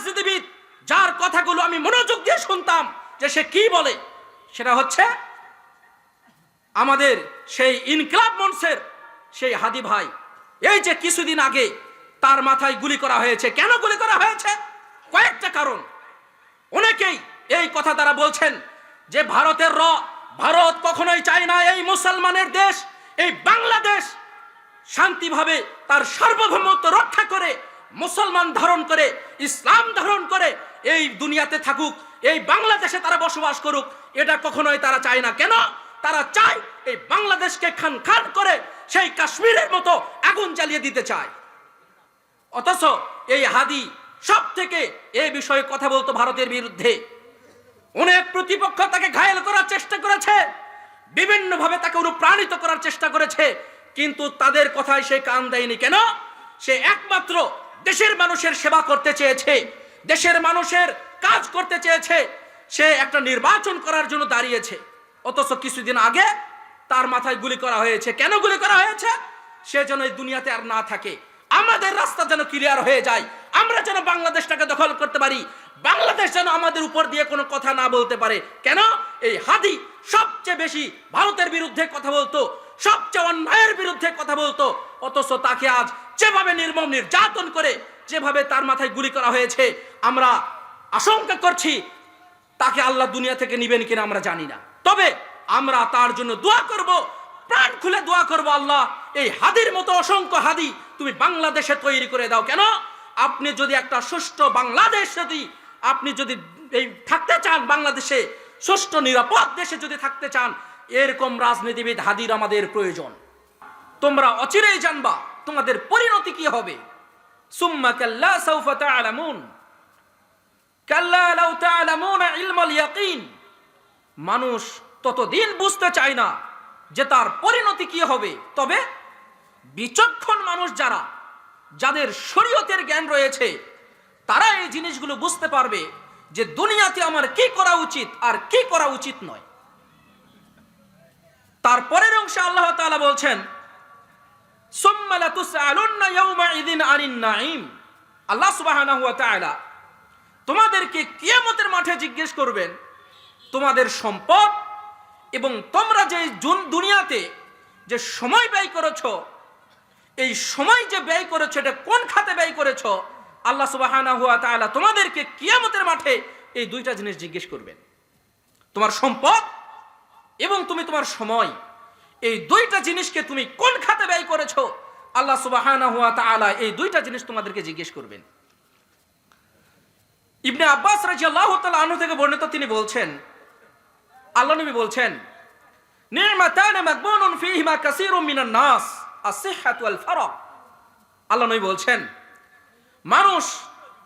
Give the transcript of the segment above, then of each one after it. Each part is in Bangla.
রাজনীতিবিদ যার কথাগুলো আমি মনোযোগ দিয়ে শুনতাম যে সে কি বলে, সেটা হচ্ছে আমাদের সেই ইনকিলাব মঞ্চের সেই হাদি ভাই। এই যে কিছুদিন আগে তার মাথায় গুলি করা হয়েছে। কেন গুলি করা হয়েছে? কয়েকটা কারণ। অনেকেই এই কথা দ্বারা বলছেন যে ভারত কখনোই চায় না এই মুসলমানের দেশ, এই বাংলাদেশ শান্তিভাবে তার সার্বভৌমত্ব রক্ষা করে, মুসলমান ধারণ করে, ইসলাম ধারণ করে এই দুনিয়াতে থাকুক, এই বাংলাদেশে তারা বসবাস করুক। এটা কখনোই তারা চায় না। কেন? তারা চায় এই বাংলাদেশকে খান খান করে সেই কাশ্মীরের মতো আগুন জ্বালিয়ে দিতে চায়। অথচ এই হাদি সব থেকে এই বিষয়ে কথা বলতো ভারতের বিরুদ্ধে। অনেক প্রতিপক্ষ তাকে ঘায়েল করার চেষ্টা করেছে, বিভিন্নভাবে তাকে অনুপ্রাণিত করার চেষ্টা করেছে, কিন্তু তাদের কথায় সে কান দেয়নি। কেন? সে একমাত্র দেশের মানুষের সেবা করতে চেয়েছে, দেশের মানুষের কাজ করতে চেয়েছে, সে একটা নির্বাচন করার জন্য দাঁড়িয়েছে। অথচ কিছুদিন আগে তার মাথায় গুলি করা হয়েছে। কেন গুলি করা হয়েছে? সে যেন এই দুনিয়াতে আর না থাকে, আমাদের রাস্তা যেন ক্লিয়ার হয়ে যায়, আমরা যেন বাংলাদেশটাকে দখল করতে পারি, বাংলাদেশ যেন আমাদের উপর দিয়ে কোনো কথা না বলতে পারে। কেন? এই হাদি সবচেয়ে বেশি ভারতের বিরুদ্ধে কথা বলতো, সবচেয়ে অন্যায়ের বিরুদ্ধে কথা বলতো। অথচ তাকে আজ যেভাবে নির্মম নির্যাতন করে যেভাবে তার মাথায় গুলি করা হয়েছে, আমরা আশঙ্কা করছি তাকে আল্লাহ দুনিয়া থেকে নিবেন কিনা আমরা জানি না। তবে আমরা তার জন্য দোয়া করব, প্রাণ খুলে দোয়া করব, আল্লাহ এই হাদির মতো অসংখ্য হাদি তুমি বাংলাদেশে তৈরি করে দাও। কেন? আপনি যদি একটা সুষ্ঠু বাংলাদেশ, আপনি যদি এই থাকতে চান, বাংলাদেশে সুষ্ঠু নিরাপদ দেশে যদি থাকতে চান, এরকম রাজনীতিবিদ হাদির আমাদের প্রয়োজন। তোমরা অচিরেই জানবা তোমাদের পরিণতি কি হবে। সুম্মা কাল্লা সাউফা তা'লামুন কাল্লা লাউ তা'লামুনা ইলমাল ইয়াকিন। মানুষ ততদিন বুঝতে চায় না যে তার পরিণতি কি হবে। তবে বিচক্ষণ মানুষ যারা, যাদের শরীয়তের জ্ঞান রয়েছে, তারা এই জিনিসগুলো বুঝতে পারবে যে দুনিয়াতে আমার কি করা উচিত আর কি করা উচিত নয়। তারপরের অংশে আল্লাহ তাআলা বলছেন, সুম্মা লাতুসআলুন্না ইয়াওমাইযিন আনিন নাঈম। আল্লাহ সুবহানাহু ওয়া তাআলা তোমাদেরকে কিয়ামতের মাঠে জিজ্ঞেস করবেন তোমাদের সম্পদ এবং তোমরা যে দুনিয়াতে যে সময় ব্যয় করেছো, এই সময় যে ব্যয় করেছো এটা কোন খাতে ব্যয় করেছো। আল্লাহ সুবহানাহু ওয়া তাআলা তোমাদেরকে কিয়ামতের মাঠে এই দুইটা জিনিস জিজ্ঞেস করবেন। তোমার সম্পদ এবং তুমি তোমার সময়, এই দুইটা জিনিসকে তুমি কোন খাতে ব্যয় করেছো, আল্লাহ সুবহানাহু ওয়া তাআলা এই দুইটা জিনিস তোমাদেরকে জিজ্ঞেস করবেন। ইবনে আব্বাস রাদিয়াল্লাহু তাআলা আনহু থেকে বর্ণিত, তিনি বলছেন, আল্লাহ নবী বলছেন, নি'মাতান মাগবুনুন ফীহিমা কাসীরুম মিনান নাস as-সিহহাতু ওয়াল ফারাগ। আল্লাহ নবী বলছেন,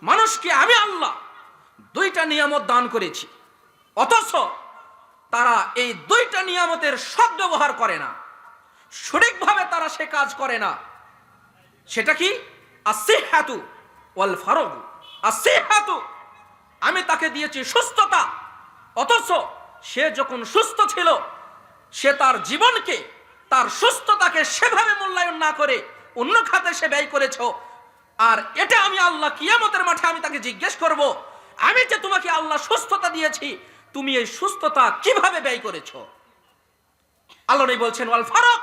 মানুষকে আমি আল্লাহ দুইটা নিয়ামত দান করেছি, অথচ তারা এই দুইটা নিয়ামতের সদ্ব্যবহার করে না, সঠিকভাবে তারা সে কাজ করে না। সেটা কি? as-সিহহাতু ওয়াল ফারাগ। as-সিহহাতু, আমি তাকে দিয়েছি সুস্থতা, অথচ সে যখন সুস্থ ছিল সে তার জীবনকে, তার সুস্থতাকে সেভাবে মূল্যায়ন না করে অন্য খাতে সে ব্যয় করেছ। আর এটা আমি আল্লাহ কিয়ামতের মাঠে আমি তাকে জিজ্ঞেস করব, আমি যে তোমাকে আল্লাহ সুস্থতা দিয়েছি, তুমি এই সুস্থতা কিভাবে ব্যয় করেছ। আল্লাহ নবী বলছেন, ওয়াল ফারাগ,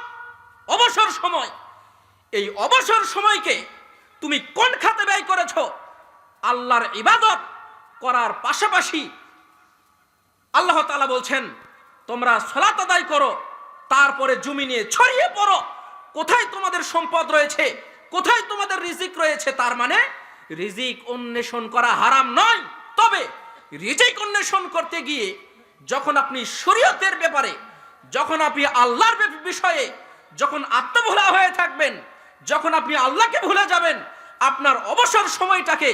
অবসর সময়, এই অবসর সময়কে তুমি কোন খাতে ব্যয় করেছ। আল্লাহর ইবাদত করার পাশাপাশি আল্লাহ তাআলা বলছেন, তোমরা সালাত আদায় করো, তারপরে জমিনে ছড়িয়ে পড়ো, কোথায় তোমাদের সম্পদ রয়েছে, কোথায় তোমাদের রিজিক রয়েছে। তার মানে রিজিক অন্বেষণ করা হারাম নয়, তবে রিজিক অন্বেষণ করতে গিয়ে যখন আপনি শরীয়তের ব্যাপারে, যখন আপনি আল্লাহর বিষয়ে যখন আত্মভোলা হয়ে থাকবেন, যখন আপনি আল্লাহকে ভুলে যাবেন, আপনার অবসর সময়টাকে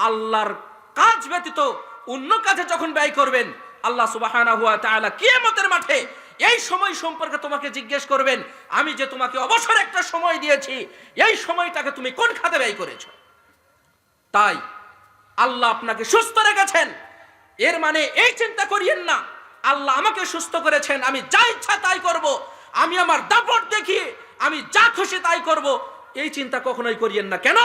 আল্লাহর কাজ ব্যতীত অন্য কাজে যখন ব্যয় করবেন, আল্লাহ সুবহানাহু ওয়া তাআলা কিয়ামতের মাঠে এই সময় সম্পর্কে তোমাকে জিজ্ঞেস করবেন, আমি যে তোমাকে অবসর একটা সময় দিয়েছি, এই সময়টাকে তুমি কোন খাতে ব্যয় করেছো। তাই আল্লাহ আপনাকে সুস্থ রেখেছেন, এর মানে এই চিন্তা করিয়েন না আল্লাহ আমাকে সুস্থ করেছেন, আমি যা ইচ্ছা তাই করব, আমি আমার দাপট দেখিয়ে আমি যা খুশি তাই করব, এই চিন্তা কখনোই করিয়েন না। কেন?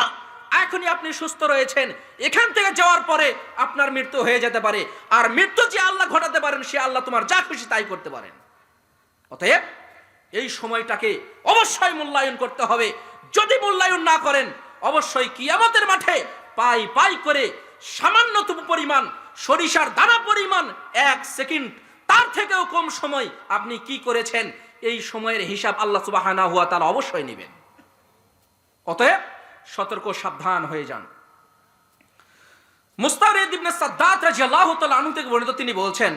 এখনই আপনি সুস্থ রয়েছেন, এখান থেকে যাওয়ার পরে আপনার মৃত্যু হয়ে যেতে পারে। আর মৃত্যু যে আল্লাহ ঘটাতে পারেন, সে আল্লাহ তোমার যা খুশি তাই করতে পারেন। অতএব এই সময়টাকে অবশ্যই মূল্যায়ন করতে হবে। যদি মূল্যায়ন না করেন, অবশ্যই কিয়ামতের মাঠে পাই পাই করে সামান্যতম পরিমাণ, সরিষার দানা পরিমাণ, 1 সেকেন্ড তার থেকেও কম সময় আপনি কি করেছেন, এই সময়ের হিসাব আল্লাহ সুবহানাহু ওয়া তাআলা অবশ্যই নেবেন। অতএব সতর্ক সাবধান হয়ে যান। মুস্তাওরিদ ইবনে সাদ্দাত রাদিয়াল্লাহু তাআলা আনহু থেকে বর্ণিত, তিনি বলছেন,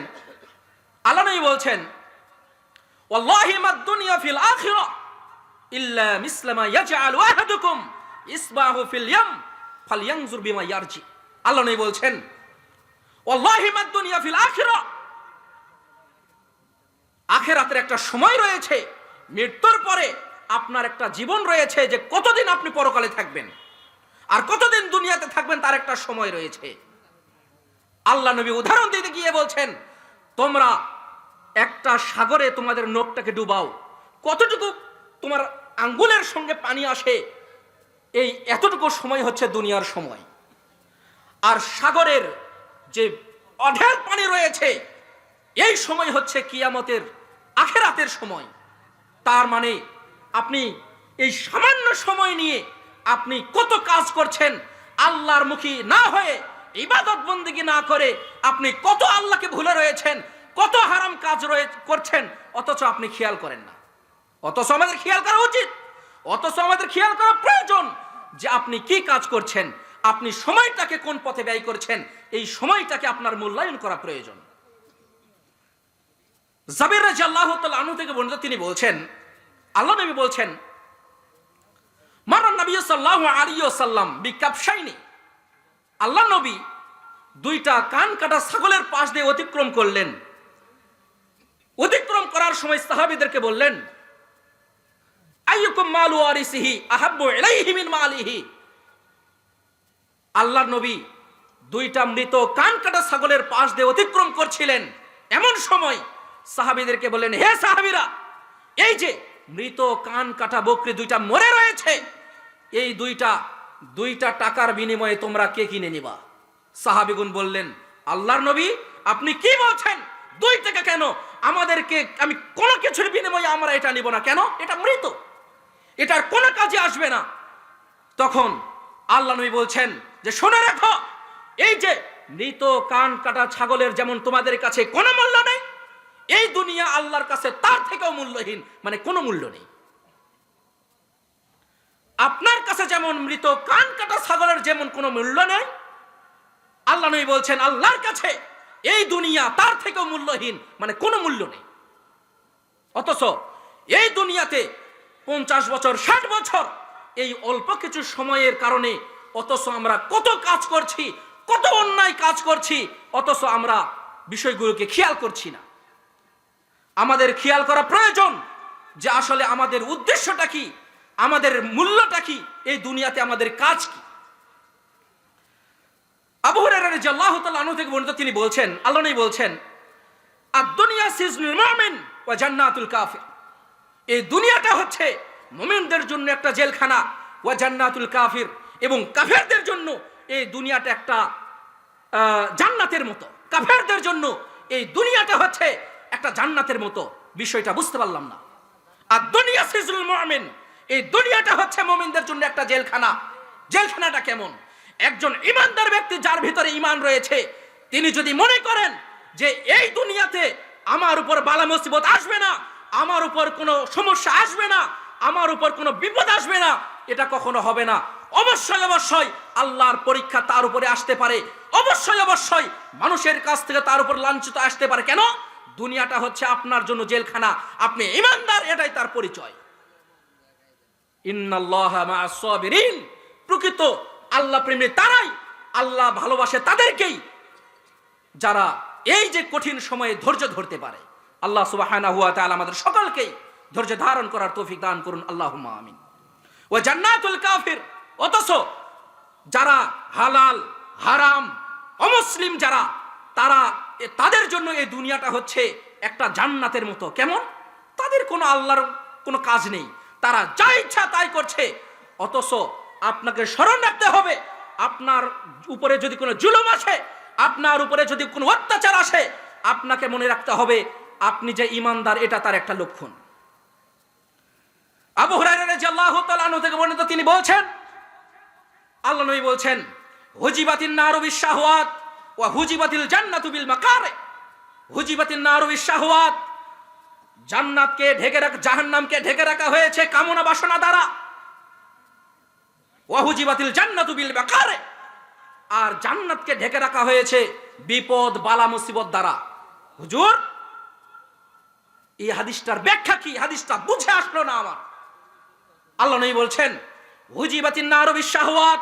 আল্লাহ নবী বলছেন, ওয়াল্লাহি মাদ দুনিয়া ফিল আখিরা ইল্লা মিসলামা ইয়াজআলু আহাদুকুম ইসবাহু ফিল ইয়াম ফালইয়ানজুর বিমা ইয়ারজি। আল্লাহ নবী বলছেন, ওয়াল্লাহি মাদ দুনিয়া ফিল আখিরা, আখিরাতের একটা সময় রয়েছে, মৃত্যুর পরে আপনার একটা জীবন রয়েছে, যে কতদিন আপনি পরকালে থাকবেন আর কতদিন দুনিয়াতে থাকবেন তার একটা সময় রয়েছে। আল্লাহ নবী উদাহরণ দিতে গিয়ে বলছেন, তোমরা একটা সাগরে তোমাদের নখটাকে ডুবাও, কতটুকু তোমার আঙ্গুলের সঙ্গে পানি আসে, এই এতটুকু সময় হচ্ছে দুনিয়ার সময়। আর সাগরের যে অঢেল পানি রয়েছে, এই সময় হচ্ছে কিয়ামতের আখিরাতের সময়। তার মানে আপনি এই সামান্য সময় নিয়ে আপনি কত কাজ করছেন, আল্লাহর মুখী না হয়ে, ইবাদত বন্দেগী না করে আপনি কত আল্লাহকে ভুলে রয়েছেন, কত হারাম কাজ করছেন, অথচ আপনি খেয়াল করেন না। অথচ আমাদের খেয়াল করা উচিত, অথচ আমাদের খেয়াল করা প্রয়োজন যে আপনি কি কাজ করছেন, আপনি সময়টাকে কোন পথে ব্যয় করছেন, এই সময়টাকে আপনার মূল্যায়ন করা প্রয়োজন। জাবির রাদিয়াল্লাহু তাআলা আনহু থেকে বর্ণিত, তিনি বলছেন, আল্লাহ নবী বলছেন, মারান নবী সাল্লাল্লাহু আলাইহি ওয়াসাল্লাম বিকাবশাইনি, আল্লাহ নবী 2টা কান কাটা ছাগলের পাশ দিয়ে অতিক্রম করলেন। অতিক্রম করার সময় সাহাবীদেরকে বললেন, আইয়ুকুম মালু ওয়ারিসিহি আহাব্বু ইলাইহি মিন মালিহি। আল্লাহর নবী 2টা মৃত কান কাটা ছাগলের পাশ দিয়ে অতিক্রম করছিলেন। এমন সময় সাহাবীদেরকে বললেন, হে সাহাবীরা, এই যে মৃত কান কাটা বকরি 2টা মরে রয়েছে, এই 2টা টাকার বিনিময়ে তোমরা কে কিনে নিবা? সাহাবীগণ বললেন, আল্লাহর নবী আপনি কি বলছেন? 2 টাকা কেন? আমাদেরকে, আমি কোনো কিছুর বিনিময়ে আমরা এটা নিব না। কেন? এটা মৃত, এটার কোনো কাজে আসবে না। তখন আল্লাহ নবী বলছেন যে শুনে রাখো, এই যে মৃত কান কাটা ছাগলের যেমন তোমাদের কাছে কোনো মূল্য নেই, এই দুনিয়া আল্লাহর কাছে তার থেকেও মূল্যহীন, মানে কোনো মূল্য নেই। আপনার কাছে যেমন মৃত কান কাটা ছাগলের যেমন কোনো মূল্য নেই, আল্লাহ নবী বলছেন আল্লাহর কাছে এই দুনিয়া তার থেকেও মূল্যহীন, মানে কোনো মূল্য নেই। অথচ এই দুনিয়াতে 50 বছর 60 বছর, এই অল্প কিছু সময়ের কারণে অথচ আমরা কত কাজ করছি, কত অন্যায় কাজ করছি, অথচ আমরা বিষয়গুলোকে খেয়াল করছি না। আমাদের খেয়াল করা প্রয়োজন যে আসলে আমাদের উদ্দেশ্যটা কি, আমাদের মূল্যটা কি, এই দুনিয়াতে আমাদের কাজ কি। আবু হুরায়রা রাদিয়াল্লাহু তাআলা আনহু থেকে বর্ণিত, তিনি বলছেন, আল্লাহ নবী বলছেন, আদ-দুনিয়া সিজনুল মুমিন ওয়া জান্নাতুল কাফির। এই দুনিয়াটা হচ্ছে মুমিনদের জন্য একটা জেলখানা, ওয়া জান্নাতুল কাফির, এবং কাফেরদের জন্য এই দুনিয়াটা একটা জান্নাতের মতো। কাফেরদের জন্য এই দুনিয়াটা হচ্ছে একটা জান্নাতের মতো। বিষয়টা বুঝতে পারলাম না। আর দুনিয়া সিজনুল মুমিন, এই দুনিয়াটা হচ্ছে মুমিনদের জন্য একটা জেলখানা। জেলখানাটা কেমন? একজন ঈমানদার ব্যক্তি যার ভিতরে ঈমান রয়েছে, তিনি যদি মনে করেন যে এই দুনিয়াতে আমার উপর বালা মুসিবত আসবে না, আমার উপর কোনো সমস্যা আসবে না, আমার উপর কোনো বিপদ আসবে না, এটা কখনো হবে না। অবশ্যই অবশ্যই আল্লাহর পরীক্ষা তার উপরে আসতে পারে, অবশ্যই অবশ্যই মানুষের কাছ থেকে তার উপর লাঞ্ছিত আসতে পারে। কেন? দুনিয়াটা হচ্ছে আপনার জন্য জেলখানা। আপনি ঈমানদার, এটাই তার পরিচয়। ইন্নাল্লাহা মা'আস সাবিরিন, প্রকৃত আল্লাহ প্রেমী তারাই, আল্লাহ ভালোবাসে তাদেরকেই যারা এই যে কঠিন সময়ে ধৈর্য ধরতে পারে। আল্লাহ সুবহানাহু ওয়া তাআলা আমাদের সকলকেই ধৈর্য ধারণ করার তৌফিক দান করুন, আল্লাহুম্মা আমিন। ওয়া জান্নাতুল কাফির, অথচ যারা হালাল হারাম অমুসলিম যারা, তাদের জন্য এই দুনিয়াটা হচ্ছে একটা জান্নাতের মতো। কেমন? তাদের কোনো আল্লাহর কোনো কাজ নেই, তারা যা ইচ্ছা তাই করছে, অথচ আপনাকে স্মরণ রাখতে হবে, আপনার উপরে যদি কোনো জুলুম আসে, আপনার উপরে যদি কোনো অত্যাচার আসে, আপনাকে মনে রাখতে হবে আপনি যে ঈমানদার এটা তার একটা লক্ষণ। আবু হুরায়রা রাদিয়াল্লাহু তাআলা আনহু থেকে বর্ণিত, তিনি বলছেন, আল্লাহ নবী বলছেন, হুজিবাতিন নারু বিশ-শাহওয়াত ওয়া হুজিবাতিল জান্নাতু বিল মাকারে। হুজিবাতিন নারু বিশ-শাহওয়াত, জান্নাতকে ঢেকে রাখা, জাহান্নামকে ঢেকে রাখা হয়েছে কামনা বাসনা দ্বারা। ওয়া হুজিবাতিল জান্নাতু বিল মাকারে, আর জান্নাতকে ঢেকে রাখা হয়েছে বিপদ বালা মুসিবত দ্বারা। হুজুর, এই হাদিসটার ব্যাখ্যা কি? হাদিসটা বুঝে আসলো না আমার। আল্লাহ নবী বলছেন, হুজিবাতিন নারু বিশ-শাহওয়াত,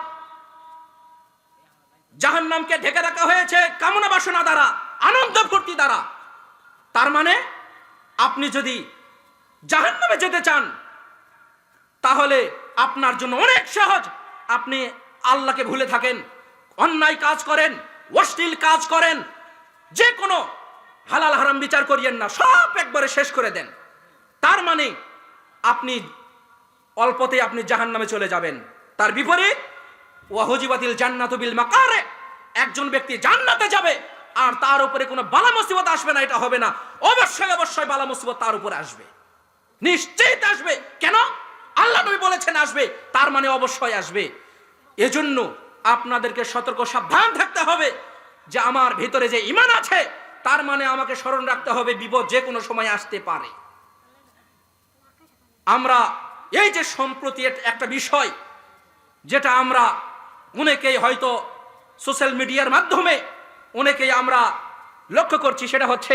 জাহান্নামকে ঢেকে রাখা হয়েছে কামনা বাসনা দ্বারা, আনন্দ ফুর্তি দ্বারা। তার মানে আপনি যদি জাহান্নামে যেতে চান তাহলে আপনার জন্য অনেক সহজ। আপনি আল্লাহকে ভুলে থাকেন, অন্যায় কাজ করেন, অশ্লীল কাজ করেন, যে কোনো হালাল হারাম বিচার করিয়েন না, সব একবারে শেষ করে দেন। তার মানে আপনি অল্পতে আপনি জাহান্নামে চলে যাবেন। তার বিপরীত, ওয়া হুজিবাতিল জান্নাতু বিল মাকারে, একজন ব্যক্তি জান্নাতে যাবে আর তার উপরে কোনো বালা মুসিবত আসবে না, এটা হবে না। অবশ্যই অবশ্যই বালা মুসিবত তার উপরে আসবে, নিশ্চিত আসবে। কেন? আল্লাহ নবী বলেছেন আসবে, তার মানে অবশ্যই আসবে। এজন্য আপনাদেরকে সতর্ক সাবধান থাকতে হবে যে আমার ভিতরে যে ঈমান আছে, তার মানে আমাকে স্মরণ রাখতে হবে বিপদ যে কোনো সময় আসতে পারে। আমরা এই যে সম্প্রতি একটা বিষয় যেটা আমরা অনেকেই হয়তো সোশ্যাল মিডিয়ার মাধ্যমে অনেকেই আমরা লক্ষ্য করছি, সেটা হচ্ছে,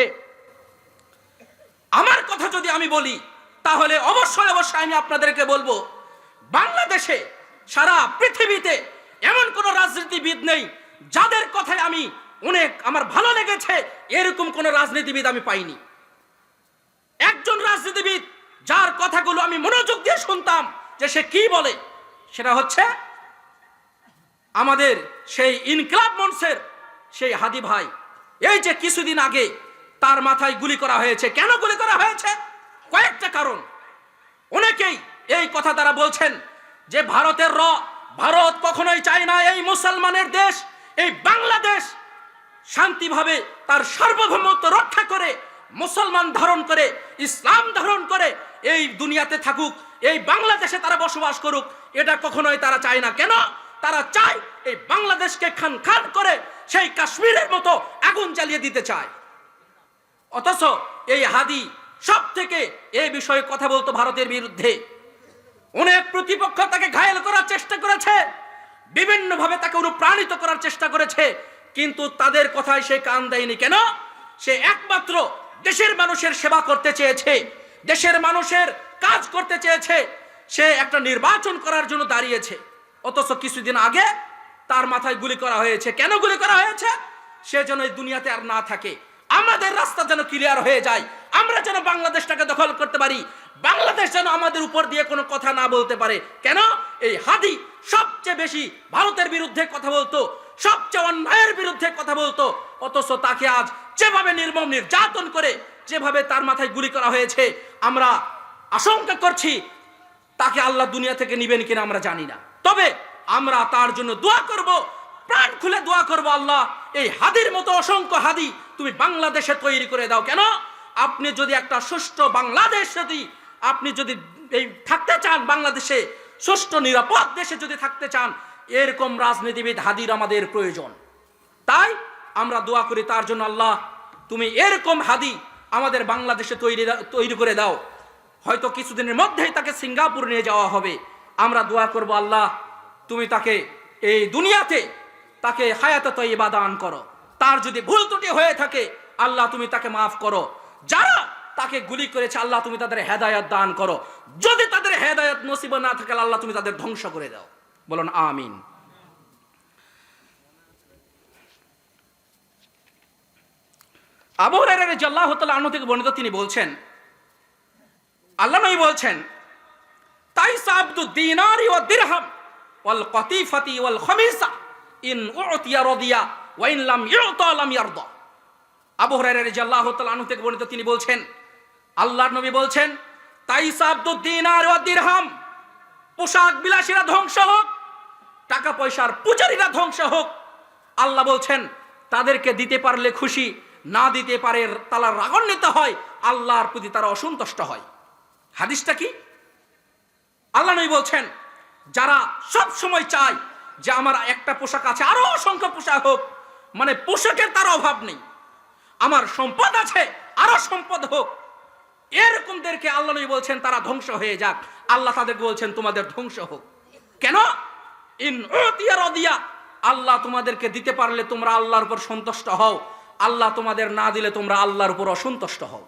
আমার কথা যদি আমি বলি তাহলে অবশ্যই অবশ্যই আমি আপনাদেরকে বলবো, বাংলাদেশে সারা পৃথিবীতে এমন কোন রাজনীতিবিদ নেই যাদের কথায় আমি অনেক আমার ভালো লেগেছে, এরকম কোন রাজনীতিবিদ আমি পাইনি। একজন রাজনীতিবিদ যার কথাগুলো আমি মনোযোগ দিয়ে শুনতাম যে সে কি বলে, সেটা হচ্ছে আমাদের সেই ইনকিলাব মঞ্চের সেই হাদি ভাই। এই যে কিছুদিন আগে তার মাথায় গুলি করা হয়েছে, কেন গুলি করা হয়েছে? কয়েকটা কারণ। অনেকেই এই কথা তারা বলছেন যে ভারত কখনোই চায় না এই মুসলমানের দেশ, এই বাংলাদেশ শান্তিভাবে তার সার্বভৌমত্ব রক্ষা করে, মুসলমান ধারণ করে, ইসলাম ধারণ করে এই দুনিয়াতে থাকুক, এই বাংলাদেশে তারা বসবাস করুক, এটা কখনোই তারা চায় না। কেন? তারা চায় এই বাংলাদেশকে খান খান করে সেই কাশ্মীরের মতো আগুন জ্বালিয়ে দিতে চায়। অথচ এই হাদি সব থেকে এই বিষয়ে কথা বলতো ভারতের বিরুদ্ধে। অনেক প্রতিপক্ষ তাকে ঘায়েল করার চেষ্টা করেছে, বিভিন্নভাবে তাকে অনুপ্রাণিত করার চেষ্টা করেছে, কিন্তু তাদের কথায় সে কান দেয়নি। কেন? সে একমাত্র দেশের মানুষের সেবা করতে চেয়েছে, দেশের মানুষের কাজ করতে চেয়েছে, সে একটা নির্বাচন করার জন্য দাঁড়িয়েছে। অথচ কিছুদিন আগে তার মাথায় গুলি করা হয়েছে। কেন গুলি করা হয়েছে? সে যেন এই দুনিয়াতে আর না থাকে, আমাদের রাস্তা যেন ক্লিয়ার হয়ে যায়, আমরা যেন বাংলাদেশটাকে দখল করতে পারি, বাংলাদেশ যেন আমাদের উপর দিয়ে কোনো কথা না বলতে পারে। কেন? এই হাদি সবচেয়ে বেশি ভারতের বিরুদ্ধে কথা বলতো, সবচেয়ে অন্যায়ের বিরুদ্ধে কথা বলতো, অথচ তাকে আজ যেভাবে নির্মম নির্যাতন করে যেভাবে তার মাথায় গুলি করা হয়েছে, আমরা আশঙ্কা করছি তাকে আল্লাহ দুনিয়া থেকে নিবেন কিনা আমরা জানি না। তবে আমরা তার জন্য দোয়া করব, প্রাণ খুলে দোয়া করব, আল্লাহ এই হাদির মতো অসংখ্য হাদি তুমি বাংলাদেশে তৈরি করে দাও। কেন? আপনি যদি একটা সুষ্ঠু বাংলাদেশ, আপনি যদি এই থাকতে চান, বাংলাদেশে সুষ্ঠু নিরাপদ দেশে যদি থাকতে চান, এরকম রাজনীতিবিদ হাদির আমাদের প্রয়োজন। তাই আমরা দোয়া করি তার জন্য, আল্লাহ তুমি এরকম হাদি আমাদের বাংলাদেশে তৈরি করে দাও। হয়তো কিছুদিনের মধ্যেই তাকে সিঙ্গাপুর নিয়ে যাওয়া হবে। আমরা দোয়া করব, আল্লাহ তুমি তাকে এই দুনিয়াতে তাকে হায়াতে তয়্যিবা দান করো। তার যদি ভুল ত্রুটি হয়ে থাকে, আল্লাহ তুমি তাকে মাফ করো। যারা তাকে গুলি করেছে, আল্লাহ তুমি তাদের হেদায়েত দান করো। যদি তাদের হেদায়েত নসিব না থাকে, আল্লাহ তুমি তাদের ধ্বংস করে দাও। বলুন আমিন। আবু হুরায়রা রাদিয়াল্লাহু তাআলা আনহু থেকে বর্ণিত, তিনি বলছেন, আল্লাহ নবী বলছেন, তাইসা আবদুদ দিনারি ওয়া দিরহাম ওয়াল কাতিফাতি ওয়াল খামিসা ইন উতিয়া রাদিয়া ওয়া ইন লাম ইউতা লাম ইয়ারদা। আবু হুরায়রা রাদিয়াল্লাহু তাআলা আনহু থেকে বর্ণিত, তিনি বলছেন, আল্লাহর নবী বলছেন, তাইসা আবদুদ দিনার ওয়া দিরহাম, পোশাক বিলাসীরা ধ্বংস হোক, টাকা পয়সার পূজারীরা ধ্বংস হোক। আল্লাহ বলছেন তাদেরকে দিতে পারলে খুশি, না দিতে পারে তারা রাগান্বিত হয়, আল্লাহর প্রতি তারা অসন্তুষ্ট হয়। হাদিসটা কি? আল্লাহ নবী বলছেন যারা সব সময় চায় যে আমার একটা পোশাক আছে, আরো অসংখ্য পোশাক হোক, মানে পোশাকের তার অভাব নেই, আমার সম্পদ আছে আরো সম্পদ হোক, এরকমদেরকে আল্লাহ নবী বলছেন তারা ধ্বংস হয়ে যাক। আল্লাহ তাদেরকে বলছেন তোমাদের ধ্বংস হোক। কেন? ইন উতিয়া রাদিয়া, আল্লাহ তোমাদেরকে দিতে পারলে তোমরা আল্লাহর উপর সন্তুষ্ট হও, আল্লাহ তোমাদের না দিলে তোমরা আল্লাহর উপর অসন্তুষ্ট হও।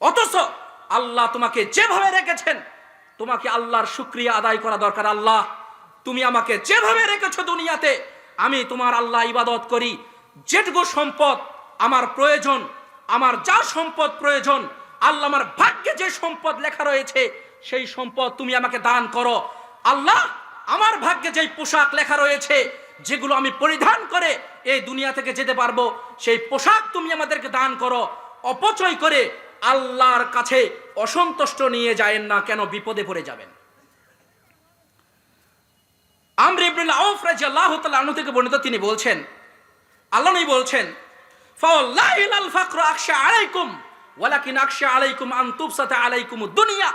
অথচ আল্লাহ তোমাকে যেভাবে রেখেছেন তোমাকে আল্লাহর শুকরিয়া আদায় করা দরকার। আল্লাহ তুমি আমাকে যেভাবে রেখেছো দুনিয়াতে, আমি তোমার আল্লাহ ইবাদত করি, যেটুকু সম্পদ আমার প্রয়োজন, আমার যা সম্পদ প্রয়োজন, আল্লাহ আমার ভাগ্যে যে সম্পদ লেখা রয়েছে সেই সম্পদ তুমি আমাকে দান করো। আল্লাহ আমার ভাগ্যে যেই পোশাক লেখা রয়েছে, যেগুলো আমি পরিধান করে এই দুনিয়া থেকে যেতে পারবো, সেই পোশাক তুমি আমাদেরকে দান করো। অপচয় করে আল্লাহর কাছে অসন্তুষ্ট নিয়ে যায়েন না, কেন বিপদে পড়ে যাবেন। আমর ইবনে আউফ রাদিয়াল্লাহু তাআলা আনহু থেকে বর্ণিত, তিনি বলছেন আল্লাহ নবী বলছেন ফাওয়াল্লাহি লাল ফাকর আখশা আলাইকুম ওয়ালাকিন আখশা আলাইকুম আন তুবসাতা আলাইকুমুদ দুনিয়া।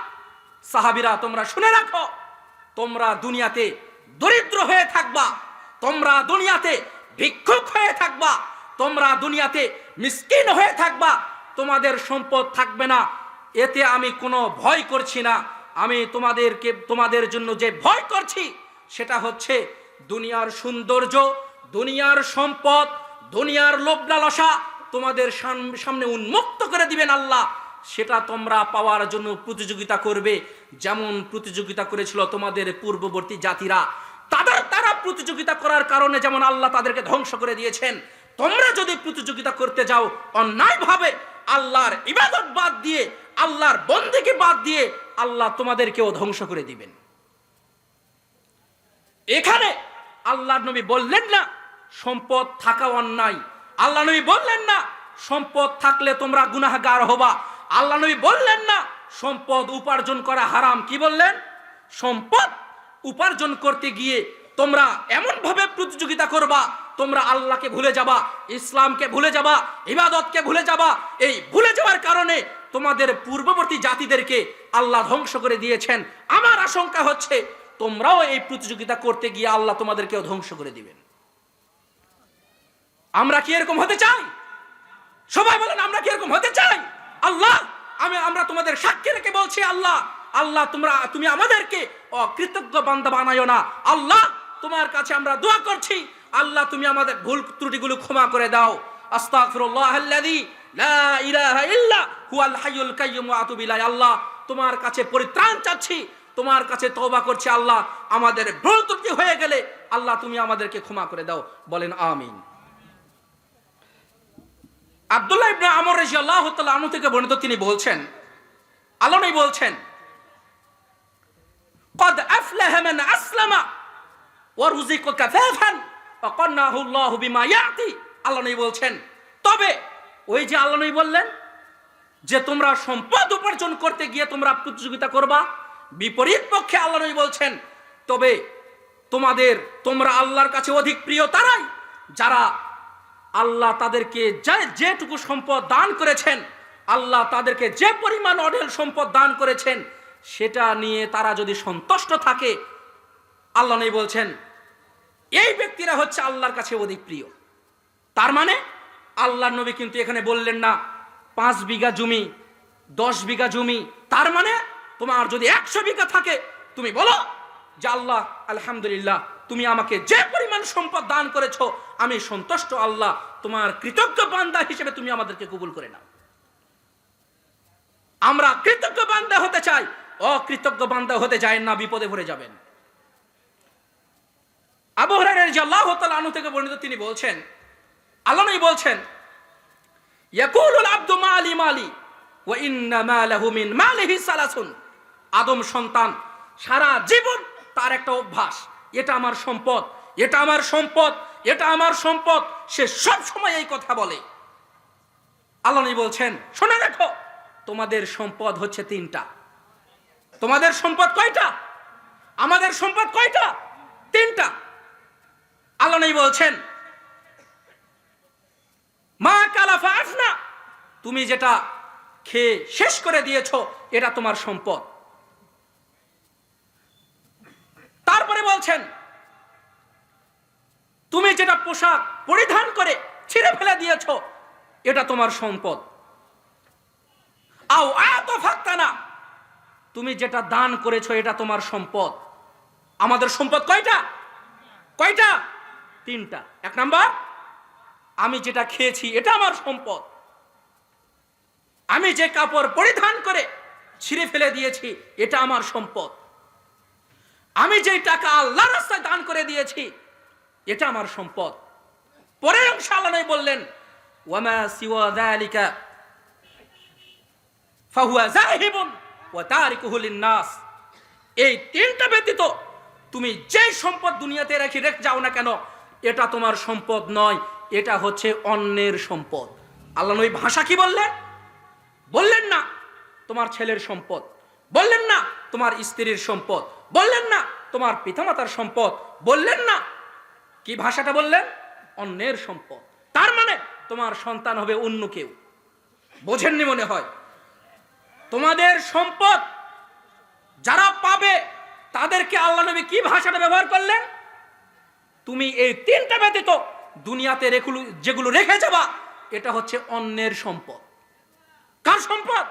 সাহাবীরা তোমরা শুনে রাখো, তোমরা দুনিয়াতে দরিদ্র হয়ে থাকবা, তোমরা দুনিয়াতে ভিক্ষুক হয়ে থাকবা, তোমরা দুনিয়াতে মিসকিন হয়ে থাকবা, তোমাদের সম্পদ থাকবে না, এতে আমি কোনো ভয় করছি না। আমি তোমাদের জন্য যে ভয় করছি সেটা হচ্ছে দুনিয়ার সৌন্দর্য, দুনিয়ার সম্পদ, দুনিয়ার লোভ লালসা তোমাদের সামনে উন্মুক্ত করে দিবেন আল্লাহ, সেটা তোমরা পাওয়ার জন্য প্রতিযোগিতা করবে, যেমন প্রতিযোগিতা করেছিল তোমাদের পূর্ববর্তী জাতিরা। তারা প্রতিযোগিতা করার কারণে যেমন আল্লাহ তাদেরকে ধ্বংস করে দিয়েছেন, তোমরা যদি প্রতিযোগিতা করতে যাও অন্যায়ভাবে, আল্লাহর ইবাদত বাদ দিয়ে, আল্লাহর বন্দেগী বাদ দিয়ে, আল্লাহ তোমাদেরকেও ধ্বংস করে দিবেন। এখানে আল্লাহর নবী বললেন না সম্পদ থাকা অন্যায়, আল্লাহ নবী বললেন না সম্পদ থাকলে তোমরা গুনাহগার হবা, আল্লাহ নবী বললেন না সম্পদ উপার্জন করা হারাম। কি বললেন? সম্পদ উপার্জন করতে গিয়ে তোমরা এমন ভাবে প্রতিযোগিতা করবা, তোমরা আল্লাহকে ভুলে যাবা, ইসলামকে ভুলে যাবা, ইবাদতকে ভুলে যাবা। এই ভুলে যাওয়ার কারণে তোমাদের পূর্ববর্তী জাতিদেরকে আল্লাহ ধ্বংস করে দিয়েছেন। আমার আশঙ্কা হচ্ছে তোমরাও এই প্রতিযোগিতা করতে গিয়ে আল্লাহ তোমাদেরকেও ধ্বংস করে দিবেন। আমরা কি এরকম হতে চাই? সবাই বলেন আমরা কি এরকম হতে চাই? আল্লাহ আমরা তোমাদের সাক্ষী রেখে বলছি, আল্লাহ তুমি আমাদেরকে অকৃতজ্ঞ বান্দা বানায়ো না। আল্লাহ তোমার কাছে আমরা দোয়া করছি, আল্লাহ তুমি আমাদের ভুল ত্রুটিগুলো ক্ষমা করে দাও। আস্তাগফিরুল্লাহাল্লাযী লা ইলাহা ইল্লা হুয়াল হাইয়ুল কাইয়্যুম ওয়া আতুবু ইলাইহি। আল্লাহ তোমার কাছে পরিত্রাণ চাচ্ছি, তোমার কাছে তওবা করছি। আল্লাহ আমাদের ভুল ত্রুটি হয়ে গেলে আল্লাহ তুমি আমাদেরকে ক্ষমা করে দাও। বলেন আমিন। আব্দুল্লাহ ইবনে আমর রাদিয়াল্লাহু তাআলা আনহু থেকে বর্ণিত, তিনি বলছেন আল্লাহ নবী বলছেন قد أفلح من أسلم ورزق كفافا وقنعه الله بما يعطي। আল্লাহ নবী বলছেন তবে ওই যে আল্লাহ নবী বললেন যে তোমরা সম্পদ উপার্জন করতে গিয়ে তোমরা প্রতিযোগিতা করবা, বিপরীত পক্ষে আল্লাহ নবী বলছেন তবে তোমরা আল্লাহর কাছে অধিক প্রিয় তারাই যারা আল্লাহ তাদেরকে যেটুকু সম্পদ দান করেছেন, আল্লাহ তাদেরকে যে পরিমাণ অঢেল সম্পদ দান করেছেন সেটা নিয়ে তারা যদি সন্তুষ্ট থাকে, আল্লাহ নবী বলছেন এই ব্যক্তিরা হচ্ছে আল্লাহর কাছে অধিক প্রিয়। তার মানে আল্লাহর নবী কিন্তু এখানে বললেন না 5 বিঘা জমি, 10 বিঘা জমি, তার মানে তোমার যদি 100 বিঘা থাকে তুমি বলো যে আল্লাহ আলহামদুলিল্লাহ তুমি আমাকে যে পরিমাণ সম্পদ দান করেছো আমি সন্তুষ্ট, আল্লাহ তোমার কৃতজ্ঞ বান্দা হিসেবে তুমি আমাদেরকে কবুল করে নাও। আমরা কৃতজ্ঞ বান্দা হতে চাই, অকৃতজ্ঞ বান্দা হতে যায় না, বিপদে পড়ে যাবেন। আবু হুরায়রা রাদিয়াল্লাহু তাআলা আনহু থেকে বর্ণিত, তিনি বলছেন আল্লাহ নবী বলছেন ইয়াকুলুল আবদু মালি মালি ওয়া ইন্না মালাহু মিন মালিহি সালাসুন। আদম সন্তান সারা জীবন তার একটা অভ্যাস, এটা আমার সম্পদ, এটা আমার সম্পদ, এটা আমার সম্পদ, সে সব সময় এই কথা বলে। আল্লাহ নবী বলছেন শুনে রাখো তোমাদের সম্পদ হচ্ছে 3টা। তোমাদের সম্পদ কয়টা? আমাদের সম্পদ কয়টা? তিনটা। আল্লাহ নবী বলছেন মা কালাফা আফনা, তুমি যেটা খেয়ে শেষ করে দিয়েছো এটা তোমার সম্পদ। তারপরে বলছেন তুমি যেটা পোশাক পরিধান করে ছিঁড়ে ফেলে দিয়েছো এটা তোমার সম্পদ। আও আতফাক্তানা, তুমি যেটা দান করেছো এটা তোমার সম্পদ। আমাদের সম্পদ কয়টা? কয়টা? তিনটা। এক নাম্বার, আমি যেটা খেয়েছি এটা আমার সম্পদ। আমি যে কাপড় পরিধান করে ছিঁড়ে ফেলে দিয়েছি এটা আমার সম্পদ। আমি যে টাকা আল্লাহর রাস্তায় দান করে দিয়েছি এটা আমার সম্পদ। পরের অংশ আল্লাহ নবী বললেন ওয়ামা সিওয়া যালিকা ফাহুয়া যাহিবুন ওয়া তারিকুহু লিন-নাস, এই তিনটা ব্যতীত তুমি যে সম্পদ দুনিয়াতে রেখে যাও না কেন এটা তোমার সম্পদ নয়, এটা হচ্ছে অন্যের সম্পদ। আল্লাহ নবী ভাষা কি বললেন? বললেন না তোমার ছেলের সম্পদ, বললেন না তোমার স্ত্রীর সম্পদ, বললেন না তোমার পিতামাতার সম্পদ, বললেন না কি ভাষাটা বললেন? অন্যের সম্পদ। তার মানে তোমার সন্তান হবে অন্য কেউ। বোঝেননি মনে হয়? তোমাদের সম্পদ যারা পাবে তাদেরকে আল্লাহ নবী কি ভাষাটা ব্যবহার করলেন? তুমি এই তিনটা ব্যতীত দুনিয়াতে যেগুলো রেখে যাবা এটা হচ্ছে অন্যের সম্পদ। কার সম্পদ?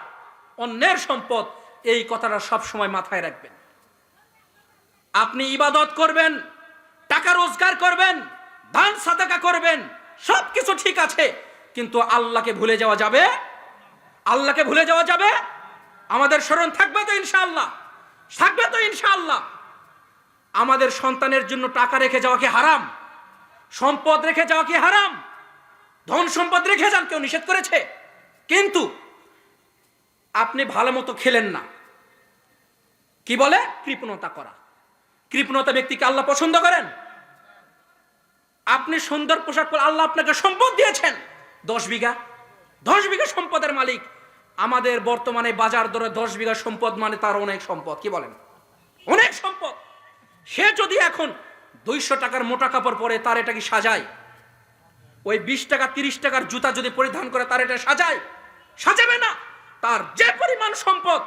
অন্যের সম্পদ। এই কথাটা সব সময় মাথায় রাখবেন। আপনি ইবাদত করবেন, টাকা রোজগার করবেন, দান সাদাকা করবেন, সবকিছু ঠিক আছে, কিন্তু আল্লাহকে ভুলে যাওয়া যাবে? আল্লাহকে ভুলে যাওয়া যাবে? আমাদের স্মরণ থাকবে তো ইনশাআল্লাহ? থাকবে তো ইনশাআল্লাহ? আমাদের সন্তানের জন্য টাকা রেখে যাওয়া কি হারাম? সম্পদ রেখে যাওয়া কি হারাম? ধন সম্পদ রেখে যান, কেউ নিষেধ করেছে? কিন্তু আপনি ভালো মতো খেলেন না, কি বলে? কৃপণতা করা। কৃপণতা ব্যক্তিকে আল্লাহ পছন্দ করেন? আপনি সুন্দর পোশাক পরে আল্লাহ আপনাকে সম্পদ দিয়েছেন 10 বিঘা, 10 বিঘা সম্পদের মালিক। আমাদের বর্তমানে বাজার দরে 10 বিঘা সম্পদ মানে তার অনেক সম্পদ। কি বলেন? অনেক সম্পদ। সে যদি এখন 200 টাকার মোটা কাপড় পরে তার এটা কি সাজায়? ওই 20 টাকা 30 টাকার জুতা যদি পরিধান করে তার এটা সাজায়? সাজাবে না। তার যে পরিমাণ সম্পদ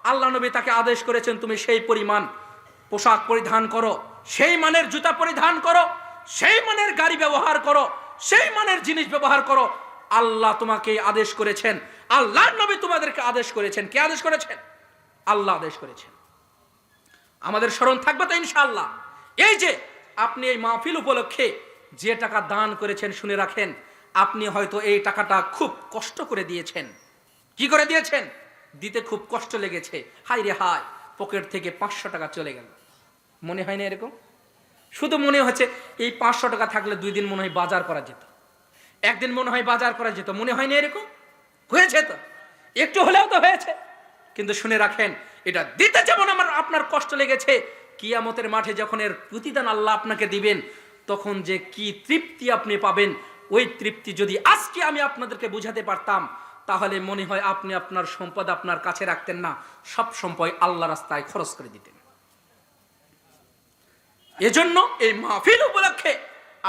আল্লাহ নবী তাকে আদেশ করেছেন তুমি সেই পরিমাণ পোশাক পরিধান করো, সেই মানের জুতা পরিধান করো, সেই মানের গাড়ি ব্যবহার করো, সেই মানের জিনিস ব্যবহার করো। আল্লাহ তোমাকে আদেশ করেছেন, আল্লাহর নবী তোমাদেরকে আদেশ করেছেন। কে আদেশ করেছেন? আল্লাহ আদেশ করেছেন। আমাদের স্মরণ থাকবে তো ইনশাআল্লাহ। এই যে আপনি এই মাহফিল উপলক্ষে যে টাকা দান করেছেন, শুনে রাখেন আপনি হয়তো এই টাকাটা খুব কষ্ট করে দিয়েছেন। কি করে দিয়েছেন? দিতে খুব কষ্ট লেগেছে। হাই রে হাই, পকেট থেকে 500 টাকা চলে গেল। মনে হয় না এরকম? শুধু মনে হচ্ছে এই 500 টাকা থাকলে 2 দিন মনে হয় বাজার করা যেত, একদিন মনে হয় বাজার করা যেত। মনে হয় না এরকম? হয়েছে তো, একটু হলেও তো হয়েছে। কিন্তু শুনে রাখেন এটা দিতে যেমন আপনার কষ্ট লেগেছে, কিয়ামতের মাঠে যখন এর প্রতিদান আল্লাহ আপনাকে দিবেন তখন যে কি তৃপ্তি আপনি পাবেন, ওই তৃপ্তি যদি আজকে আমি আপনাদেরকে বুঝাতে পারতাম তাহলে মনে হয় আপনি আপনার সম্পদ আপনার কাছে রাখতেন না, সব সম্পদ আল্লাহ রাস্তায় খরচ করে দিতেন। এজন্য এই মাহফিল উপলক্ষে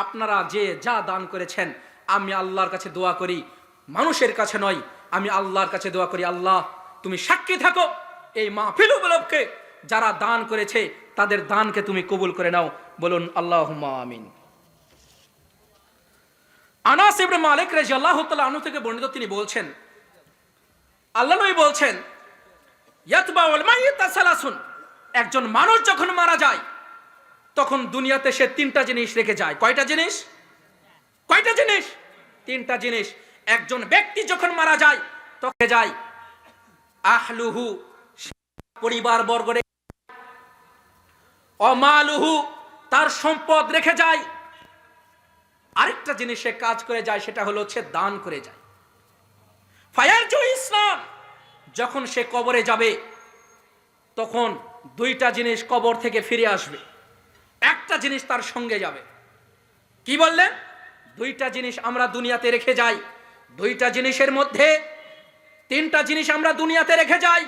আপনারা যে যা দান করেছেন আমি আল্লাহর কাছে দোয়া করি, মানুষের কাছে নয়, আমি আল্লাহর কাছে দোয়া করি আল্লাহ তুমি সাক্ষী থাকো, এই মাহফিল উপলক্ষে যারা দান করেছে তাদের দানকে তুমি কবুল করে নাও। বলুন আল্লাহুম্মা আমিন। আনাস ইবনে মালিক রাদিয়াল্লাহু তাআলা আনহু থেকে বর্ণিত, তিনি বলছেন আল্লাহ নবী বলছেন ইয়াতবাউল মাইয়িতা সালাসুন, একজন মানুষ যখন মারা যায় তখন দুনিয়াতে সে 3টা জিনিস রেখে যায়। কয়টা জিনিস? কয়টা জিনিস? 3টা জিনিস। একজন ব্যক্তি যখন মারা যায় তখন যায় আহলুহু, পরিবার বর্গ, অমালুহু, তার সম্পদ রেখে যায়। আরেকটা জিনিস সে কাজ করে যায়, সেটা হলো সে দান করে যায়। ফায়ারজু ইসলাম, যখন সে কবরে যাবে তখন 2টা জিনিস কবর থেকে ফিরে আসবে, একটা জিনিস তার সঙ্গে যাবে। কি বললেন? 2টা জিনিস আমরা দুনিয়াতে রেখে যাই। 2টা জিনিসের মধ্যে 3টা জিনিস আমরা দুনিয়াতে রেখে যাই,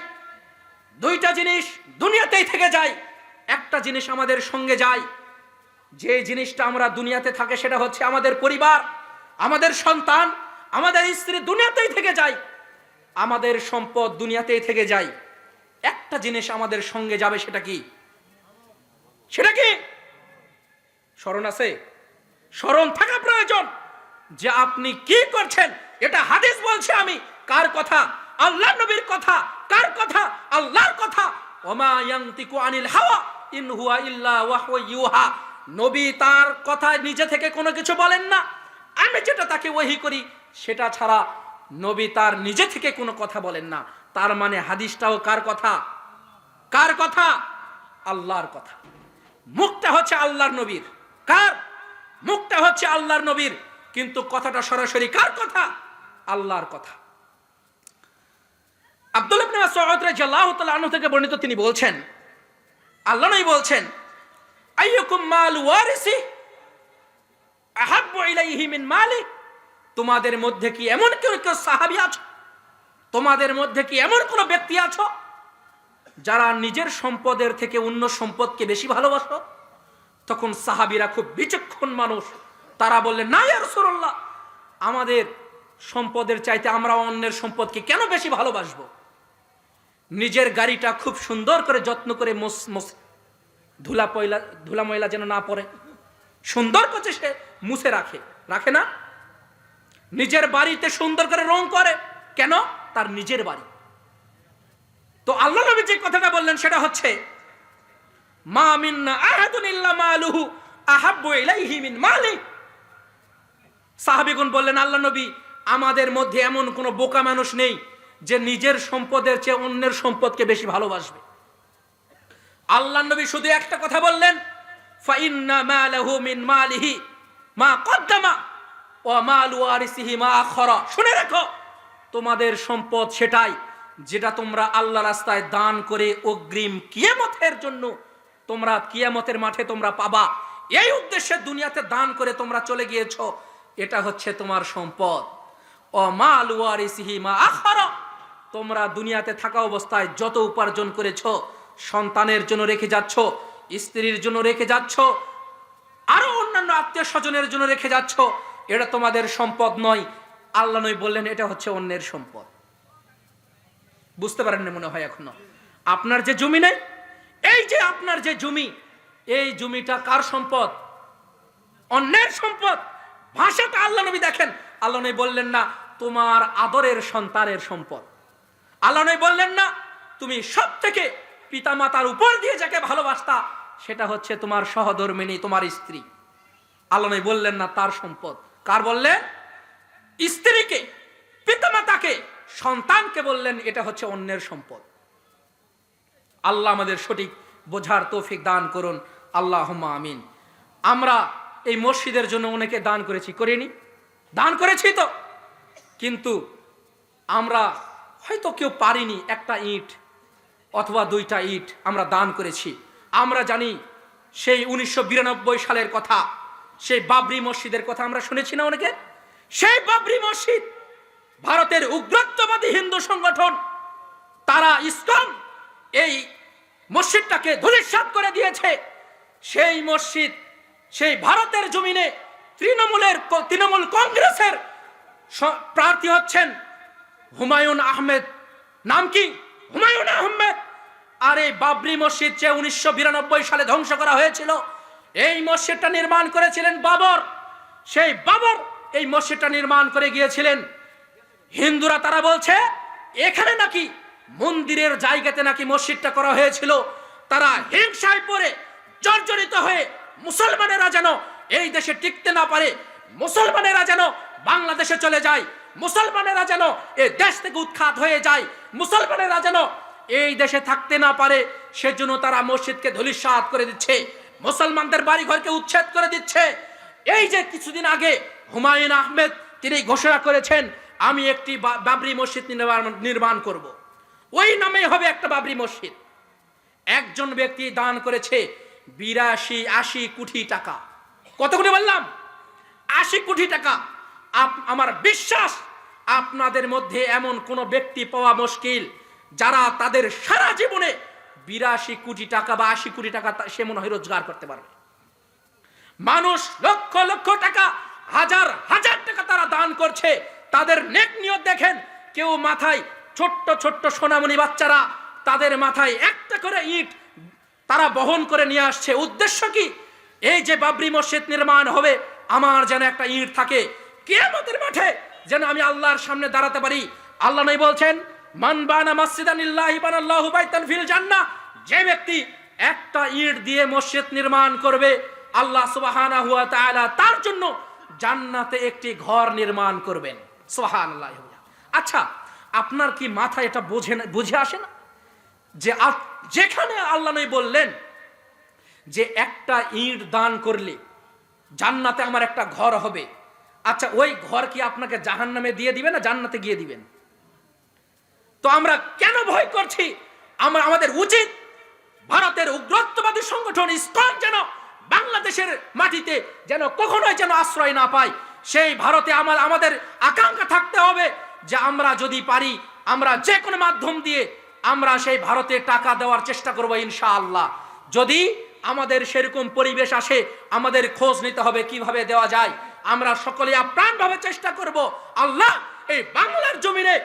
2টা জিনিস দুনিয়াতেই থেকে যায়, একটা জিনিস আমাদের সঙ্গে যায়। যে জিনিসটা আমরা দুনিয়াতে থাকে সেটা হচ্ছে আমাদের পরিবার, আমাদের সন্তান, আমাদের স্ত্রী দুনিয়াতেই থেকে যায়, আমাদের সম্পদ দুনিয়াতেই থেকে যায়। একটা জিনিস আমাদের সঙ্গে যাবে, সেটা কি? সেটা কি? স্মরণ আছে? স্মরণ থাকা প্রয়োজন যে আপনি কি করছেন। এটা হাদিস বলছে। আমি কার কথা? আল্লাহ নবীর কথা। কার কথা? আল্লাহর কথা। ওমা ইয়ানতিকু আনিল হাওয়া ইন হুয়া ইল্লা ওয়াহয়ু ইউহা। নবী তার কথা নিজে থেকে কোনো কিছু বলেন না। আমি যেটা তাকে ওহী করি সেটা ছাড়া নবী তার নিজে থেকে কোনো কথা বলেন না। তার মানে হাদিসটাও কার কথা? কার কথা? আল্লাহর কথা। মুখটা হচ্ছে আল্লাহর নবীর। কার? মুখটা হচ্ছে আল্লাহর নবীর, কিন্তু কথাটা সরাসরি কার কথা? আল্লাহর কথা। আব্দুল্লাহ ইবনে মাসউদ রাদিয়াল্লাহু তাআলা আনহু থেকে বর্ণিত, তিনি বলছেন, আল্লাহ নবী বলছেন, আইয়ুকুম মাল ওয়ারিসি আহাব্বু ইলাইহি মিন মালি। তোমাদের মধ্যে কি এমন কেউ সাহাবী আছো, তোমাদের মধ্যে কি এমন কোন ব্যক্তি আছো যারা নিজের সম্পদের থেকে অন্য সম্পদকে বেশি ভালোবাসো? তখন সাহাবীরা খুব বিচক্ষণ মানুষ, তারা বললেন, না ইয়া রাসূলুল্লাহ, আমাদের সম্পদের চাইতে আমরা অন্যের সম্পদকে কেন বেশি ভালোবাসবো? নিজের গাড়িটা খুব সুন্দর করে যত্ন করে ধুলা ময়লা যেন না পড়ে সুন্দর করে সে মুছে রাখে, রাখে না? নিজের বাড়িতে সুন্দর করে রং করে, কেন? তার নিজের বাড়ি। তো আল্লাহ নবী যে কথাটা বললেন সেটা হচ্ছে, মা মিন্না আহাদুন ইল্লা মালুহু আহাব্বু ইলাইহি মিন মালি। সাহাবীগণ বললেন, আল্লাহ নবী, আমাদের মধ্যে এমন কোন বোকা মানুষ নেই যে নিজের সম্পদের চেয়ে অন্যের সম্পদকে বেশি ভালোবাসবে। আল্লাহ নবী শুধু একটা কথা বললেন, ফা ইন্না মালাহু মিন মালিহি মা কদ্দামা ওয়া মালু ওয়ারিসিহি মা আখরা। শুনে রাখো, তোমাদের সম্পদ সেটাই যেটা তোমরা আল্লাহ রাস্তায় দান করে অগ্রিম কিয়ামতের জন্য তোমরা কিয়ামতের মাঠে তোমরা পাবা। এই উদ্দেশ্যে দুনিয়াতে দান করে তোমরা চলে গিয়েছো, এটা হচ্ছে তোমার সম্পদ। ও মাল ওয়ারিসিহি মা আখরা, তোমরা দুনিয়াতে থাকা অবস্থায় যত উপার্জন করেছো সন্তানের জন্য রেখে যাচ্ছ, স্ত্রীর জন্য রেখে যাচ্ছ, আরো অন্যান্য আত্মীয় স্বজনের জন্য রেখে যাচ্ছ, এটা তোমাদের সম্পদ নয়। আল্লাহ নবী বললেন এটা হচ্ছে অন্যের সম্পদ। বুঝতে পারেননি মনে হয় এখনো? আপনার যে জমি নেই, এই যে আপনার যে জমি, এই জমিটা কার সম্পদ? অন্যের সম্পদ। ভাষাটা আল্লাহ নবী দেখেন, আল্লাহ নবী বললেন না তোমার আদরের সন্তানের সম্পদ। আল্লাহ নবী বললেন না তুমি সব থেকে পিতামাতার উপর দিয়ে যাকে ভালোবাসতা সেটা হচ্ছে তোমার সহধর্মিণী, তোমার স্ত্রী। আল্লাহ নবী বললেন না তার সম্পদ। কার বললেন? স্ত্রীকে, পিতামাতাকে, সন্তানকে বললেন এটা হচ্ছে অন্যের সম্পদ। আল্লাহ আমাদের সঠিক বোঝার তৌফিক দান করুন, আল্লাহুম্মা আমিন। আমরা এই মসজিদের জন্য অনেকে দান করেছি, করিনি? দান করেছি তো, কিন্তু আমরা হয়তো কেউ পারিনি একটা ইট অথবা দুইটা ইট আমরা দান করেছি। আমরা জানি সেই 1992 সালের কথা, সেই বাবরি মসজিদের কথা আমরা শুনেছি না অনেকে? সেই বাবরি মসজিদ ভারতের উগ্রত্ববাদী হিন্দু সংগঠন তারা ইসকন এই মসজিদটাকে ধূলিসাৎ করে দিয়েছে। সেই মসজিদ সেই ভারতের জমিনে তৃণমূল কংগ্রেসের প্রার্থী হচ্ছেন হুমায়ুন আহমেদ। নাম কি? হুমায়ুন আহমেদ। আর এই বাবরি মসজিদ যে 1992 সালে ধ্বংস করা হয়েছিল, এই মসজিদটা নির্মাণ করেছিলেন বাবর। সেই বাবর এই মসজিদটা নির্মাণ করে গিয়েছিলেন। হিন্দুরা তারা বলছে এখানে নাকি মন্দিরের জায়গাতে নাকি মসজিদটা করা হয়েছিল। তারা হিংসায় পড়ে জর্জরিত হয়ে মুসলমানেরা যেন এই দেশে টিকতে না পারে, মুসলমানেরা যেন বাংলাদেশে চলে যায়, মুসলমানেরা যেন এই দেশ থেকে উৎখাত হয়ে যায়, মুসলমানেরা যেন এই দেশে থাকতে না পারে, সেজন্য তারা মসজিদকে ধূলিসাৎ করে দিচ্ছে, মুসলমানদের বাড়িঘরকে উচ্ছেদ করে দিচ্ছে। এই যে কিছুদিন আগে হুমায়ুন আহমেদ তিনি ঘোষণা করেছেন আমি একটি বাবরি মসজিদ নির্মাণ করব, ওই নামে হবে একটা বাবরি মসজিদ। একজন ব্যক্তি দান করেছে 82-80 কোটি টাকা। কত কোটি বললাম? 80 কোটি টাকা। আমার বিশ্বাস আপনাদের মধ্যে এমন কোন ব্যক্তি পাওয়া মুশকিল যারা তাদের সারা জীবনে 82 কোটি টাকা বা 80 কোটি টাকা সে মনে হয় রোজগার করতে পারবে। মানুষ লক্ষ লক্ষ টাকা, হাজার হাজার টাকা তারা দান করছে, তাদের নেক নিয়ত দেখেন। কেউ মাথায় ছোট্ট ছোট্ট সোনামণি বাচ্চারা, তাদের মাথায় একটা করে ইট তারা বহন করে নিয়ে আসছে। উদ্দেশ্য কি? এই যে বাবরি মসজিদ নির্মাণ হবে, আমার যেন একটা ইট থাকে, কিয়ামতের মাঠে যেন আমি আল্লাহর সামনে দাঁড়াতে পারি। আল্লাহ নবী বলছেন, মান বানা মাসজিদান লিল্লাহি বানাল্লাহু বাইতান ফিল জান্নাহ, যে ব্যক্তি একটা ইট দিয়ে মসজিদ নির্মাণ করবে, আল্লাহ সুবহানাহু ওয়া তাআলা তার জন্য জান্নাতে একটি ঘর নির্মাণ করবেন। সুবহানাল্লাহ। আচ্ছা, আপনার কি মাথায় এটা বুঝে আসে না যে যেখানে আল্লাহ নবী বললেন যে একটা ইট দান করলে জান্নাতে আমার একটা ঘর হবে, আচ্ছা ওই ঘর কি আপনাকে জাহান্নামে দিয়ে দিবে না জান্নাতে গিয়ে দিবেন? তো আমরা কেন ভয় করছি? আমাদের উচিত ভারতের উগ্রত্ববাদী সংগঠন ইসকন যেন বাংলাদেশের মাটিতে যেন কখনোই যেন আশ্রয় না পায়। সেই ভারতে আমাদের আকাঙ্ক্ষা থাকতে হবে যে আমরা যদি পারি, আমরা যে কোনো মাধ্যম দিয়ে আমরা সেই ভারতে টাকা দেওয়ার চেষ্টা করব ইনশাআল্লাহ। যদি আমাদের সেরকম পরিবেশ আসে, আমাদের খোঁজ নিতে হবে কিভাবে দেওয়া যায়। আমরা সকলে আপ্রাণভাবে চেষ্টা করব। আল্লাহ, এই বাংলার জমিনে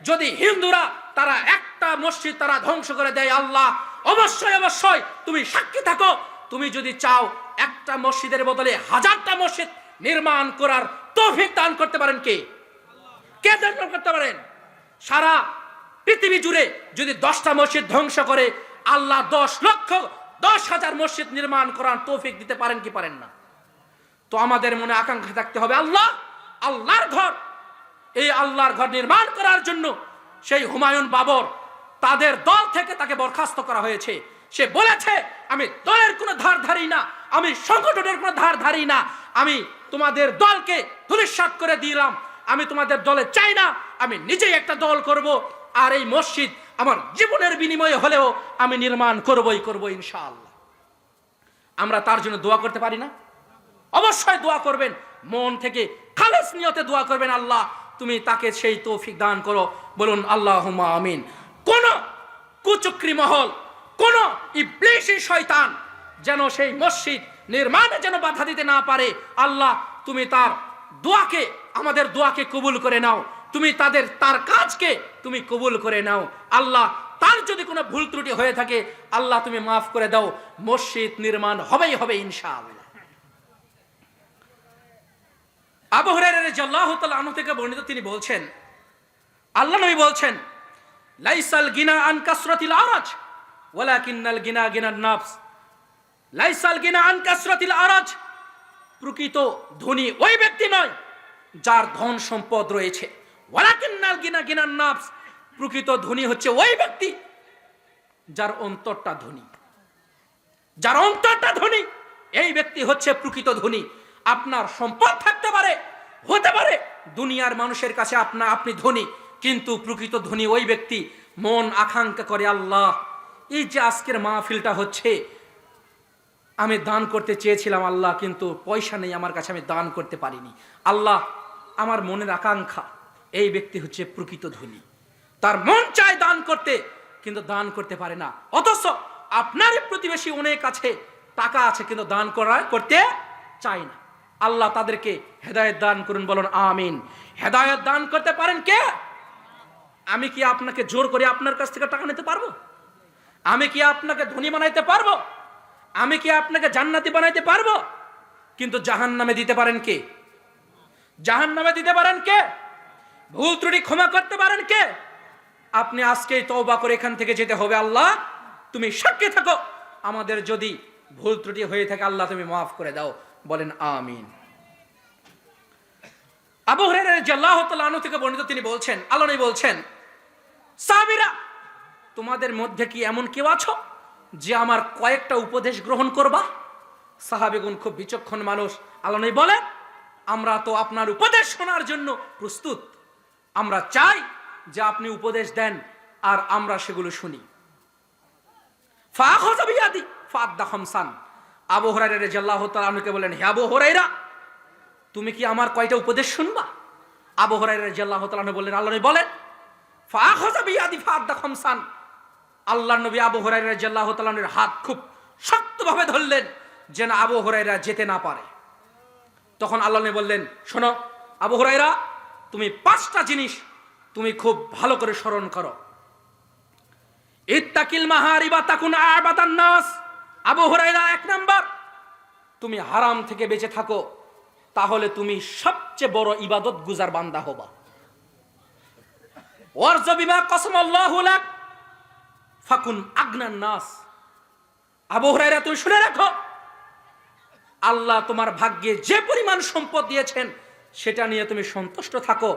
যদি হিন্দুরা তারা একটা মসজিদ তারা ধ্বংস করে দেয়, আল্লাহ অবশ্যই অবশ্যই তুমি সাক্ষী থাকো, তুমি যদি চাও একটা মসজিদের বদলে হাজারটা মসজিদ নির্মাণ করার তৌফিক দান করতে পারেন কে? কে দান করতে পারেন? সারা পৃথিবী জুড়ে যদি 10টা মসজিদ ধ্বংস করে, আল্লাহ 10,00,000 মসজিদ নির্মাণ করার তৌফিক দিতে পারেন কি পারেন না? তো আমাদের মনে আকাঙ্ক্ষা থাকতে হবে আল্লাহর ঘর, এই আল্লাহর ঘর নির্মাণ করার জন্য সেই হুমায়ুন বাবর তাদের দল থেকে তাকে বরখাস্ত করা হয়েছে। সে বলেছে, আমি দলের কোনো ধার ধারি না, আমি সংগঠনের কোনো ধার ধারি না, আমি তোমাদের দলকে ধূলিসাৎ করে দিলাম, আমি তোমাদের দলে চাই না, আমি নিজেই একটা দল করব, আর এই মসজিদ আমার জীবনের বিনিময়ে হলেও আমি নির্মাণ করবই করব ইনশাআল্লাহ। আমরা তার জন্য দোয়া করতে পারি না? অবশ্যই দোয়া করবেন, মন থেকে খালেস নিয়তে দোয়া করবেন, আল্লাহ তুমি তাকে সেই তৌফিক দান করো। বলুন আল্লাহুম্মা আমিন। কোন কুচক্রী মহল, কোন ইবলীসী শয়তান যেন সেই মসজিদ নির্মাণে যেন বাধা দিতে না পারে। আল্লাহ তুমি তার দোয়াকে, আমাদের দোয়াকে কবুল করে নাও, তুমি তার কাজকে তুমি কবুল করে নাও। আল্লাহ তার যদি কোনো ভুল ত্রুটি হয়ে থাকে, আল্লাহ তুমি মাফ করে দাও। মসজিদ নির্মাণ হবেই হবে ইনশাআল্লাহ। আবু হুরায়রা রাদিয়াল্লাহু তাআলা আনহু থেকে বর্ণিত, তিনি বলছেন, আল্লাহ নবী বলছেন, লাইসাল গিনা আন কাসরাতিল আরাজ ওয়ালাকিন্নাল গিনা গিনান নাফস। লাইসাল গিনা আন কাসরাতিল আরাজ, প্রকৃত ধনী ওই ব্যক্তি নয় যার ধন সম্পদ রয়েছে। ওয়ালাকিন্নাল গিনা গিনান নাফস, প্রকৃত ধনী হচ্ছে ওই ব্যক্তি যার অন্তরটা ধনী। যার অন্তরটা ধনী, এই ব্যক্তি হচ্ছে প্রকৃত ধনী। আপনার সম্পদ থাকতে পারে, হতে পারে দুনিয়ার মানুষের কাছে আপনি ধনী, কিন্তু প্রকৃত ধনী ওই ব্যক্তি মন আকাঙ্ক্ষা করে, আল্লাহ এই যে আজকের মাহফিলটা হচ্ছে, আমি দান করতে চেয়েছিলাম আল্লাহ, কিন্তু পয়সা নেই আমার কাছে, আমি দান করতে পারিনি। আল্লাহ আমার মনের আকাঙ্ক্ষা, এই ব্যক্তি হচ্ছে প্রকৃত ধনী। তার মন চায় দান করতে, কিন্তু দান করতে পারে না। অথচ আপনার প্রতিবেশী অনেক আছে, টাকা আছে, কিন্তু দান করতে চায় না। আল্লাহ তাদেরকে হেদায়েত দান করুন, বলুন আমিন। হেদায়েত দান করতে পারেন কে? আমি কি আপনাকে জোর করে আপনার কাছ থেকে টাকা নিতে পারবো? আমি কি আপনাকে ধনী বানাইতে পারবো? আমি কি আপনাকে জান্নাতি বানাইতে পারবো? কিন্তু জাহান্নামে দিতে পারেন কে? জাহান্নামে দিতে পারেন কে? ভুল ত্রুটি ক্ষমা করতে পারেন কে? আপনি আজকেই তওবা করে এখান থেকে যেতে হবে। আল্লাহ তুমি সাক্ষী থাকো, আমাদের যদি ভুল ত্রুটি হয়ে থাকে আল্লাহ তুমি মাফ করে দাও, বলেন আমিন। আবু হুরায়রা রাদিয়াল্লাহু তাআলা আনহু থেকে বর্ণিত, তিনি বলছেন, আল্লাহ নবী বলছেন, সাহাবীরা তোমাদের মধ্যে কি এমন কেউ আছো যে আমার কয়েকটা উপদেশ গ্রহণ করবা? সাহাবীগণ খুব বিচক্ষণ মানুষ। আল্লাহ নবী বলেন, আমরা তো আপনার উপদেশ শোনার জন্য প্রস্তুত, আমরা চাই যে আপনি উপদেশ দেন আর আমরা সেগুলো শুনি। ফাআখাযা বিয়াদি ফাআদ্দা খামসান। আবু হুরায়রা রাদিয়াল্লাহু তাআলা আনহুকে বলেন, হে আবু হুরায়রা তুমি কি আমার কয়টা উপদেশ শুনবা? আবু হুরায়রা রাদিয়াল্লাহু তাআলা আনহু বললেন, আল্লাহ নবী বলেন, ফাআখাযা বিয়াদি ফাআদ্দা খামসান। আল্লাহর নবী আবু হুরায়রা রাদিয়াল্লাহু তাআলা আনহুর হাত খুব শক্তভাবে ধরলেন যেন আবু হুরায়রা যেতে না পারে। তখন আল্লাহ নবী বললেন, শোনো আবু হুরায়রা, তুমি 5টা জিনিস তুমি খুব ভালো করে স্মরণ করো। ইত্তাকিল মাহারিবা তাকুন আবাদান নাস। আবু হুরায়রা, 1 নাম্বার, তুমি হারাম থেকে বেঁচে থাকো, তাহলে তুমি সবচেয়ে বড় ইবাদত গুজার বান্দা হবা। ওয়ারজু বিমা কাসামাল্লাহু লাক ফাকুন আগনান নাস। আবু হুরায়রা, তুমি শুনে রাখো, আল্লাহ তোমার ভাগ্যে যে পরিমাণ সম্পদ দিয়েছেন সেটা নিয়ে তুমি সন্তুষ্ট থাকো,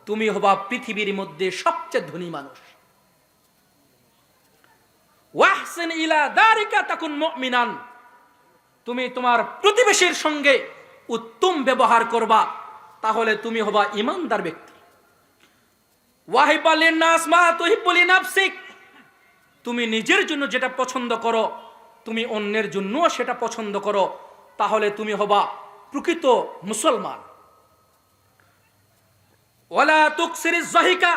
তুমি হবা পৃথিবীর মধ্যে সবচেয়ে ধনী মানুষ। ওয়াহসিন ইলা দারিকা তাকুন মুমিনান। তুমি তোমার প্রতিবেশীর সঙ্গে উত্তম ব্যবহার করবা, তাহলে তুমি হবা ঈমানদার ব্যক্তি। ওয়াহিবা লিন-নাস মা তুহিব্বু লিনাফসিক। তুমি নিজের জন্য যেটা পছন্দ করো, তুমি অন্যের জন্যও সেটা পছন্দ করো, তাহলে তুমি হবা প্রকৃত মুসলমান। ওয়ালা তুকসিরিজ যাহিকা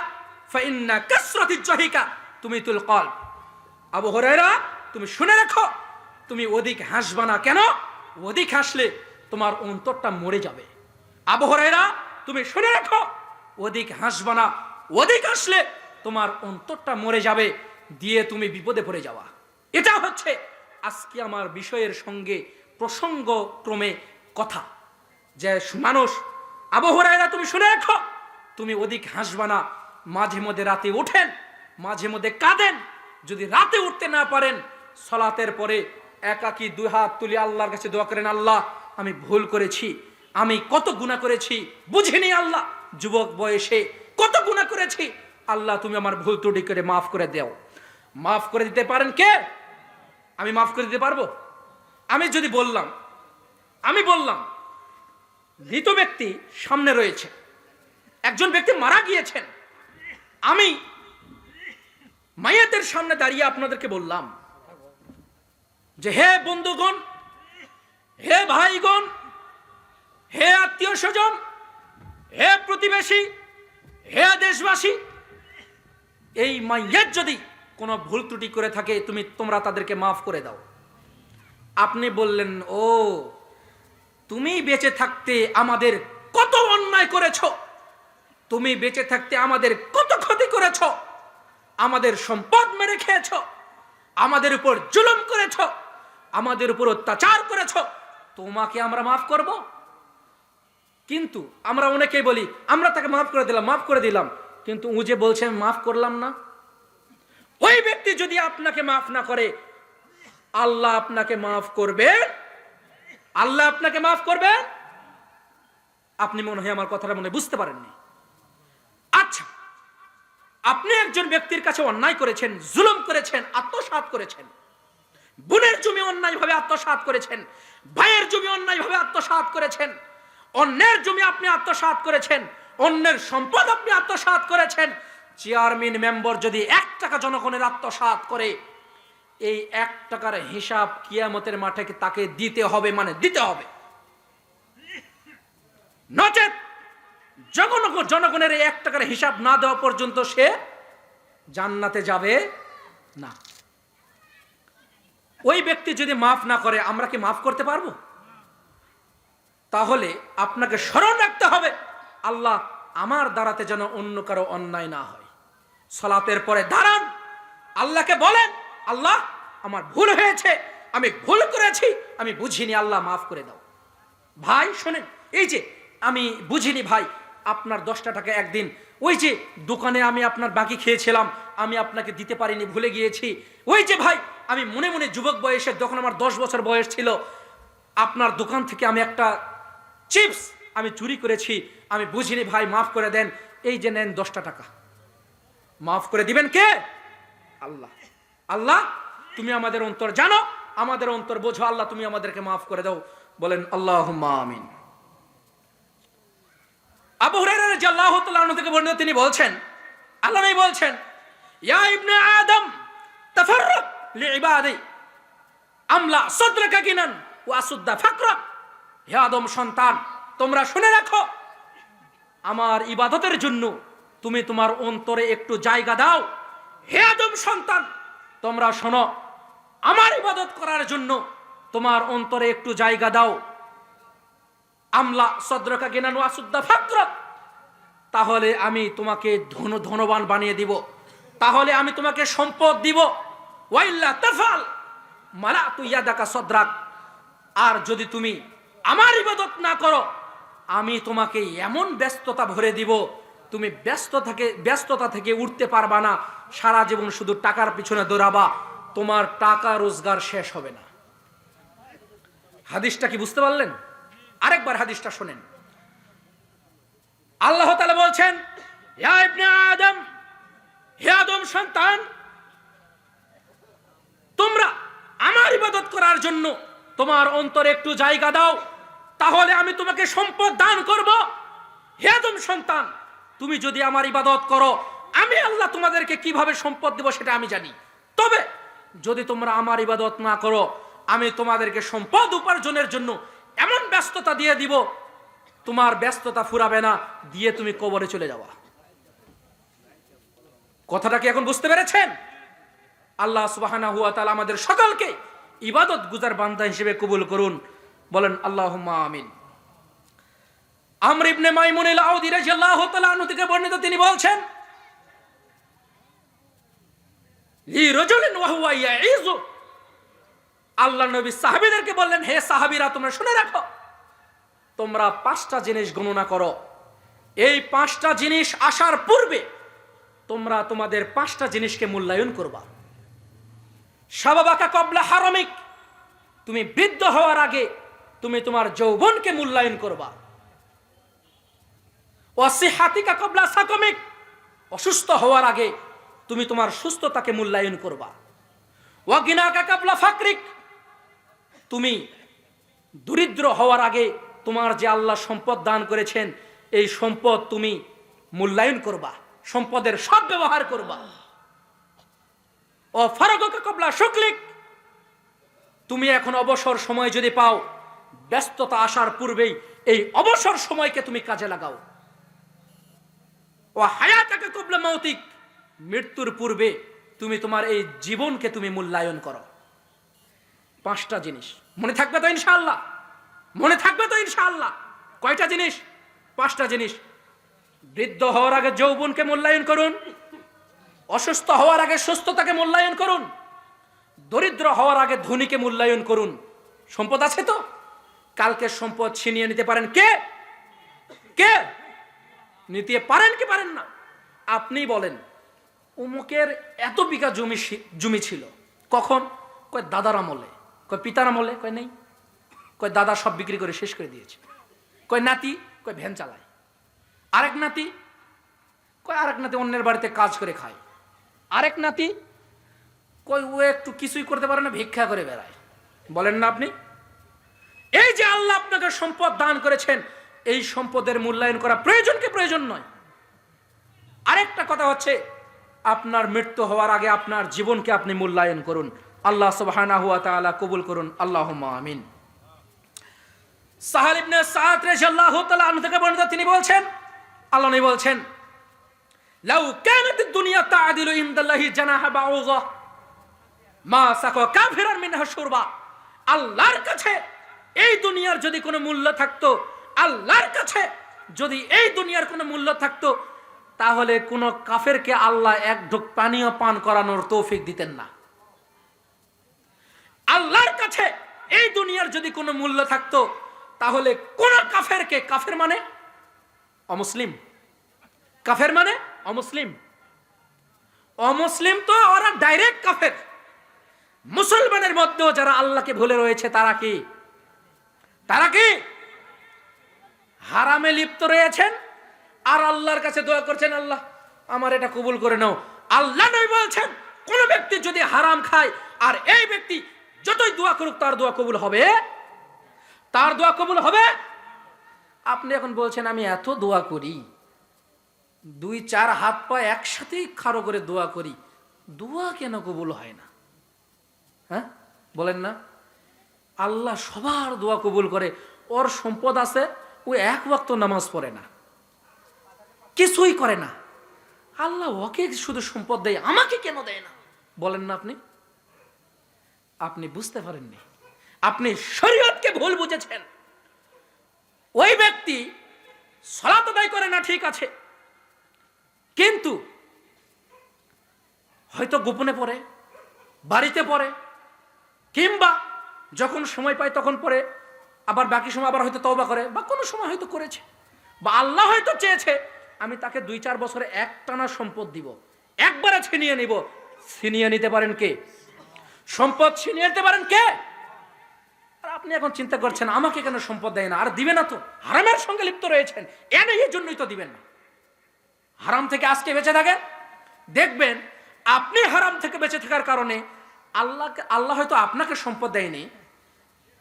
ফাইন্না কাসরাতিজ যাহিকা তুমিতুল কলব। আবু হুরায়রা, তুমি শুনে রাখো, তুমি অধিক হাসবা না। কেন? অধিক হাসলে তোমার অন্তরটা মরে যাবে। আবু হুরায়রা, তুমি শুনে রাখো, অধিক হাসবা না। অধিক হাসলে তোমার অন্তরটা মরে যাবে, দিয়ে তুমি বিপদে পড়ে যাওয়া। এটা হচ্ছে আজকে আমার বিষয়ের সঙ্গে প্রসঙ্গক্রমে কথা, যে মানুষ। আবু হুরায়রা, তুমি শুনে রাখো, তুমি অধিক হাসবা না। মাঝে মধ্যে রাতে ওঠেন, মাঝে মধ্যে কাঁদেন। যদি রাতে উঠতে না পারেন, সালাতের পরে একাকী 2 হাত তুলে আল্লাহর কাছে দোয়া করেন, আল্লাহ আমি ভুল করেছি, আমি কত গুনাহ করেছি বুঝিনি, আল্লাহ যুবক বয়সে কত গুনাহ করেছি, আল্লাহ তুমি আমার ভুল ত্রুটি করে মাফ করে দাও। মাফ করে দিতে পারেন কে? আমি মাফ করে দিতে পারবো? আমি যদি বললাম, মৃত ব্যক্তি সামনে রয়েছে, একজন ব্যক্তি মারা গিয়েছেন, আমি মাইয়াতের সামনে দাঁড়িয়ে আপনাদেরকে বললাম যে হে বন্ধুগণ, হে ভাইগণ, হে আত্মীয় স্বজন, হে প্রতিবেশী, হে দেশবাসী, এই মাইয়াত যদি কোনো ভুল ত্রুটি করে থাকে তোমরা তাদেরকে মাফ করে দাও। আপনি বললেন, ও তুমি বেঁচে থাকতে আমাদের কত অন্যায় করেছ, তুমি বেঁচে থাকতে আমাদের কত ক্ষতি করেছ, আমাদের সম্পদ মেরে খেয়েছ, আমাদের উপর জুলুম করেছ, আমাদের উপর অত্যাচার করেছ, তোমাকে আমরা মাফ করব? কিন্তু আমরা অনেকেই বলি আমরা তাকে মাফ করে দিলাম, কিন্তু ও যে বলছে মাফ করলাম না। ওই ব্যক্তি যদি আপনাকে মাফ না করে, আল্লাহ আপনাকে মাফ করবে? আল্লাহ আপনাকে মাফ করবে? আপনি মনে হয় আমার কথাটা বুঝতে পারেননি। আচ্ছা, আপনি একজন ব্যক্তির কাছে অন্যায় করেছেন, জুলুম করেছেন, আত্মসাৎ করেছেন, বোনের জমি অন্যায়ভাবে আত্মসাৎ করেছেন, ভাইয়ের জমি অন্যায়ভাবে আত্মসাৎ করেছেন, অন্যের জমি আপনি আত্মসাৎ করেছেন, অন্যের সম্পদ আপনি আত্মসাৎ করেছেন। চেয়ারম্যান মেম্বার যদি 1 টাকা জনগণের আত্মসাৎ করে, এই 1 টাকার হিসাব কিয়ামতের মাঠে তাকে দিতে হবে, দিতে হবে। নচেত জনগণের এই 1 টাকার হিসাব না দেওয়া পর্যন্ত সে জান্নাতে যাবে না। ওই ব্যক্তি যদি মাফ না করে, আমরা কি মাফ করতে পারবো? তাহলে আপনাকে স্মরণ রাখতে হবে, আল্লাহ আমার দ্বারাতে যেন অন্য কারো অন্যায় না হয়। সালাতের পরে দাঁড়ান, আল্লাহকে বলেন, আল্লাহ আমার ভুল হয়েছে, আমি ভুল করেছি, আমি বুঝিনি, আল্লাহ মাফ করে দাও। ভাই শোনেন, এই যে আমি বুঝিনি ভাই, আপনার 10টা টাকা একদিন ওই যে দোকানে আমি আপনার বাকি খেয়েছিলাম, আমি আপনাকে দিতে পারিনি, ভুলে গিয়েছি। ওই যে ভাই, আমি মনে মনে যুবক বয়সে, যখন আমার 10 বছর বয়স ছিল, আপনার দোকান থেকে আমি একটা চিপস আমি চুরি করেছি, আমি বুঝিনি ভাই, মাফ করে দেন। এই যে নেন 10টা টাকা, মাফ করে দিবেন কে? আল্লাহ। আল্লাহ তুমি আমাদের অন্তর জানো, আমাদের অন্তর বোঝো, আল্লাহ তুমি আমাদেরকে মাফ করে দাও। বলেন আল্লাহুম্মা আমিন। আবু হুরায়রা রাদিয়াল্লাহু তাআলা আনহু থেকে বর্ণিত, তিনি বলছেন, আল্লাহ নবী বলছেন, ইয়া ইবনে আদম তাফাররাক লিইবাদি আমলা সাদরাকা কিনান ওয়া আসুদ্দা ফাকরা। হে আদম সন্তান, তোমরা শুনে রাখো, আমার ইবাদতের জন্য তুমি তোমার অন্তরে একটু জায়গা দাও। হে আদম সন্তান, তোমরা শোনো, আমার ইবাদত করার জন্য তোমার অন্তরে একটু জায়গা দাও। আমলা সদরকা গিনান ওয়াসুদ্দা ফাকরাক, তাহলে আমি তোমাকে ধনবান বানিয়ে দিব, তাহলে আমি তোমাকে সম্পদ দিব। ওয়াইল্লা তাফাল মালাতু ইয়াদাকা সদরাক, আর যদি তুমি আমার ইবাদত না করো আমি তোমাকে এমন ব্যস্ততা ভরে দিব, তুমি ব্যস্ততা থেকে উঠতে পারবা না, সারা জীবন শুধু টাকার পিছনে দৌড়াবা, তোমার টাকা রোজগার শেষ হবে না। হাদিসটা কি বুঝতে পারলেন? আরেকবার হাদিসটা শোনেন। আল্লাহ তাআলা বলছেন, ইয়া ইবনে আদম, হে আদম সন্তান, তোমরা আমার ইবাদত করার জন্য তোমার অন্তরে একটু জায়গা দাও, তাহলে আমি তোমাকে সম্পদ দান করব। হে আদম সন্তান, তুমি যদি আমার ইবাদত করো আমি আল্লাহ তোমাদেরকে কিভাবে সম্পদ দেব সেটা আমি জানি। তবে যদি তোমরা আমার ইবাদত না করো আমি তোমাদেরকে সম্পদ উপার্জনের জন্য এমন ব্যস্ততা দিয়ে দিব, তোমার ব্যস্ততা ফুরাবে না, দিয়ে তুমি কবরে চলে যাওয়া। কথাটা কি এখন বুঝতে পেরেছেন? আল্লাহ সুবহানাহু ওয়া তাআলা আমাদের সকলকে ইবাদত গুজার বান্দা হিসেবে কবুল করুন, বলেন আল্লাহুম্মা আমিন। আমর ইবনে মাইমুন আল-আউদি রাদিয়াল্লাহু তাআলা আনহু থেকে বর্ণিত, তিনি বলছেন, লি রাজুলিন ওয়া হুয়া ইয়াইযু, আল্লাহ নবী সাহাবীদেরকে বললেন, হে সাহাবীরা তোমরা শুনে রাখো, তোমরা 5টা জিনিস গণনা করো, এই 5টা জিনিস আসার পূর্বে তোমরা তোমাদের 5টা জিনিসকে মূল্যায়ন করবা। শাবাবাকা ক্বাবলা হারামিক, তুমি বৃদ্ধ হওয়ার আগে তুমি তোমার যৌবনকে মূল্যায়ন করবা। ওয়াসিহাতিকা ক্বাবলা সাকামিক, অসুস্থ হওয়ার আগে তুমি তোমার সুস্থতাকে মূল্যায়ন করবা। ওয়াগিনাকা ক্বাবলা ফাকরিক, তুমি দরিদ্র হওয়ার আগে তোমার যে আল্লাহ সম্পদ দান করেছেন এই সম্পদ তুমি মূল্যায়ন করবা, সম্পদের সৎ ব্যবহার করবা। ও ফারাগাকা ক্বাবলা শুকলিক, তুমি এখন অবসর সময় যদি পাও, ব্যস্ততা আসার পূর্বেই এই অবসর সময়কে তুমি কাজে লাগাও। ও হায়াতাকা ক্বাবলা মাউতিক, মৃত্যুর পূর্বে তুমি তোমার এই জীবনকে তুমি মূল্যায়ন করো। 5টা জিনিস মনে থাকবে তো ইনশাআল্লাহ? মনে থাকবে তো ইনশাআল্লাহ? কয়টা জিনিস? 5টা জিনিস। বৃদ্ধ হওয়ার আগে যৌবনকে মূল্যায়ন করুন, অসুস্থ হওয়ার আগে সুস্থতাকে মূল্যায়ন করুন, দরিদ্র হওয়ার আগে ধনীকে মূল্যায়ন করুন। সম্পদ আছে তো, কালকে সম্পদ ছিনিয়ে নিতে পারেন কে? কে নিতে পারেন কি পারেন না? আপনি বলেন, অমুকের এত বিঘা জমি ছিল, কখন? কয় দাদার আমলে। কয় পিতার আমলে? কয় নেই। কয় দাদা সব বিক্রি করে শেষ করে দিয়েছে। কয় নাতি? কয় ভ্যান চালায়। আরেক নাতি? কয় আরেক নাতি অন্যের বাড়িতে কাজ করে খায়। আরেক নাতি? কয় ও একটু কিছুই করতে পারে না, ভিক্ষা করে বেড়ায়। বলেন না আপনি? এই যে আল্লাহ আপনাকে সম্পদ দান করেছেন, এই সম্পদের মূল্যায়ন করা প্রয়োজন কি প্রয়োজন নয়? আরেকটা কথা হচ্ছে, আপনার মৃত্যু হওয়ার আগে আপনার জীবনকে আপনি মূল্যায়ন করুন। আল্লাহ সুবহানাহু ওয়া তাআলা কবুল করুন, আল্লাহুম্মা আমিন। সাহাল ইবনে সাদ রাদিয়াল্লাহু তাআলা আনহু থেকে বর্ণিত, তিনি বলছেন, আল্লাহ নবী বলছেন, লাউ কানাতিদ দুনিয়া তাআদিলু ইনদাল্লাহি জানাহা বাউযা মা সাকা কাফিরান মিনহা শুরবা, আল্লাহর কাছে এই দুনিয়ার যদি কোনো মূল্য থাকতো, আল্লাহর কাছে যদি এই দুনিয়ার কোনো মূল্য থাকতো, তাহলে কোন কাফেরকে আল্লাহ এক ঢোক পানিও পান করানোর তৌফিক দিতেন না। আল্লাহর কাছে এই দুনিয়ার যদি কোনো মূল্য থাকতো, তাহলে কোন কাফেরকে, কাফের মানে অমুসলিম, কাফের মানে অমুসলিম, অমুসলিম তো ওরা ডাইরেক্ট কাফের। মুসলমানের মধ্যেও যারা আল্লাহকে ভুলে রয়েছে তারা কি? তারা কি হারামে লিপ্ত রয়েছেন আর আল্লাহর কাছে দোয়া করছেন, আল্লাহ আমার এটা কবুল করে নাও। আল্লাহ নবী বলছেন, কোন ব্যক্তি যদি হারাম খায় আর এই ব্যক্তি যতই দোয়া করুক তার দোয়া কবুল হবে, তার দোয়া কবুল হবে। আপনি এখন বলছেন আমি এত দোয়া করি, 2-4 হাত পা একসাথেই খাড়ো করে দোয়া করি, দোয়া কেন কবুল হয় না? হ্যাঁ বলেন না? আল্লাহ সবার দোয়া কবুল করে। ওর সম্পদ আছে, ও 1 ওয়াক্ত নামাজ পড়ে না, কিছুই করে না, আল্লাহ ওকে শুধু সম্পদ দেয়, আমাকে কেন দেয় না? বলেন না আপনি? আপনি বুঝতে পারেননি, আপনি শরীয়তকে ভুল বুঝেছেন। ওই ব্যক্তি সালাত আদায় করে না, ঠিক আছে, কিন্তু হয়তো গোপনে পড়ে, বাড়িতে পড়ে, কিংবা যখন সময় পায় তখন পড়ে, আবার বাকি সময় আবার হয়তো তওবা করে, বা কোনো সময় হয়তো করেছে, বা আল্লাহ হয়তো চেয়েছে আমি তাকে 2-4 বছরে একটানা সম্পদ দিব, একবারে ছিনিয়ে নিব। ছিনিয়ে নিতে পারেন কে? সম্পদ ছিনিয়ে নিতে পারেন কে? আর আপনি এখন চিন্তা করছেন আমাকে কেন সম্পদ দেয় না, আর দিবে না তো, হারামের সঙ্গে লিপ্ত রয়েছেন, এই জন্যই তো দিবেন না। হারাম থেকে আজকে বেঁচে থাকেন, দেখবেন আপনি হারাম থেকে বেঁচে থাকার কারণে আল্লাহ হয়তো আপনাকে সম্পদ দেয়নি,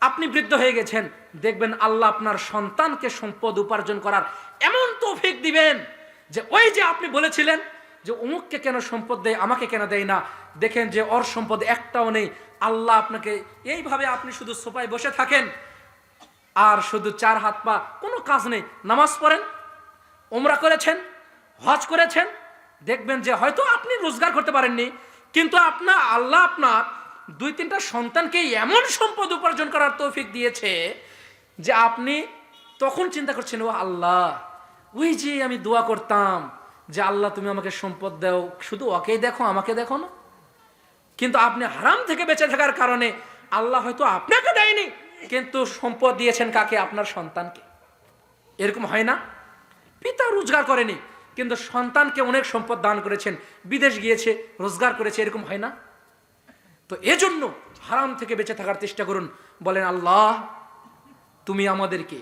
আপনি বৃদ্ধ হয়ে গেছেন, দেখবেন আল্লাহ আপনার সন্তানকে সম্পদ উপার্জন করার এমন তৌফিক দিবেন যে ওই যে আপনি বলেছিলেন যে অমুককে কেন সম্পদ দেয়, আমাকে কেন দেয় না, দেখেন যে ওর সম্পদ একটাও নেই। আল্লাহ আপনাকে এইভাবে, আপনি শুধু সোফায় বসে থাকেন আর শুধু 4 হাত পা, কোনো কাজ নেই, নামাজ পড়েন, উমরা করেছেন, হজ করেছেন, দেখবেন যে হয়তো আপনি রোজগার করতে পারেননি, কিন্তু আল্লাহ আপনার 2-3টা সন্তানকে এমন সম্পদ উপার্জন করার তৌফিক দিয়েছে যে আপনি তখন চিন্তা করছেন, ও আল্লাহ, ওই যে আমি দোয়া করতাম যে আল্লাহ তুমি আমাকে সম্পদ দাও, শুধু ওকেই দেখো, আমাকে দেখো না। কিন্তু আপনি হারাম থেকে বেঁচে থাকার কারণে আল্লাহ হয়তো আপনাকে দেয়নি, কিন্তু সম্পদ দিয়েছেন কাকে? আপনার সন্তানকে। এরকম হয় না? পিতা রোজগার করেনি কিন্তু সন্তানকে অনেক সম্পদ দান করেছেন, বিদেশ গিয়েছে, রোজগার করেছে, এরকম হয় না? তো এজন্য হারাম থেকে বেঁচে থাকার চেষ্টা করুন। বলেন আল্লাহ তুমি আমাদেরকে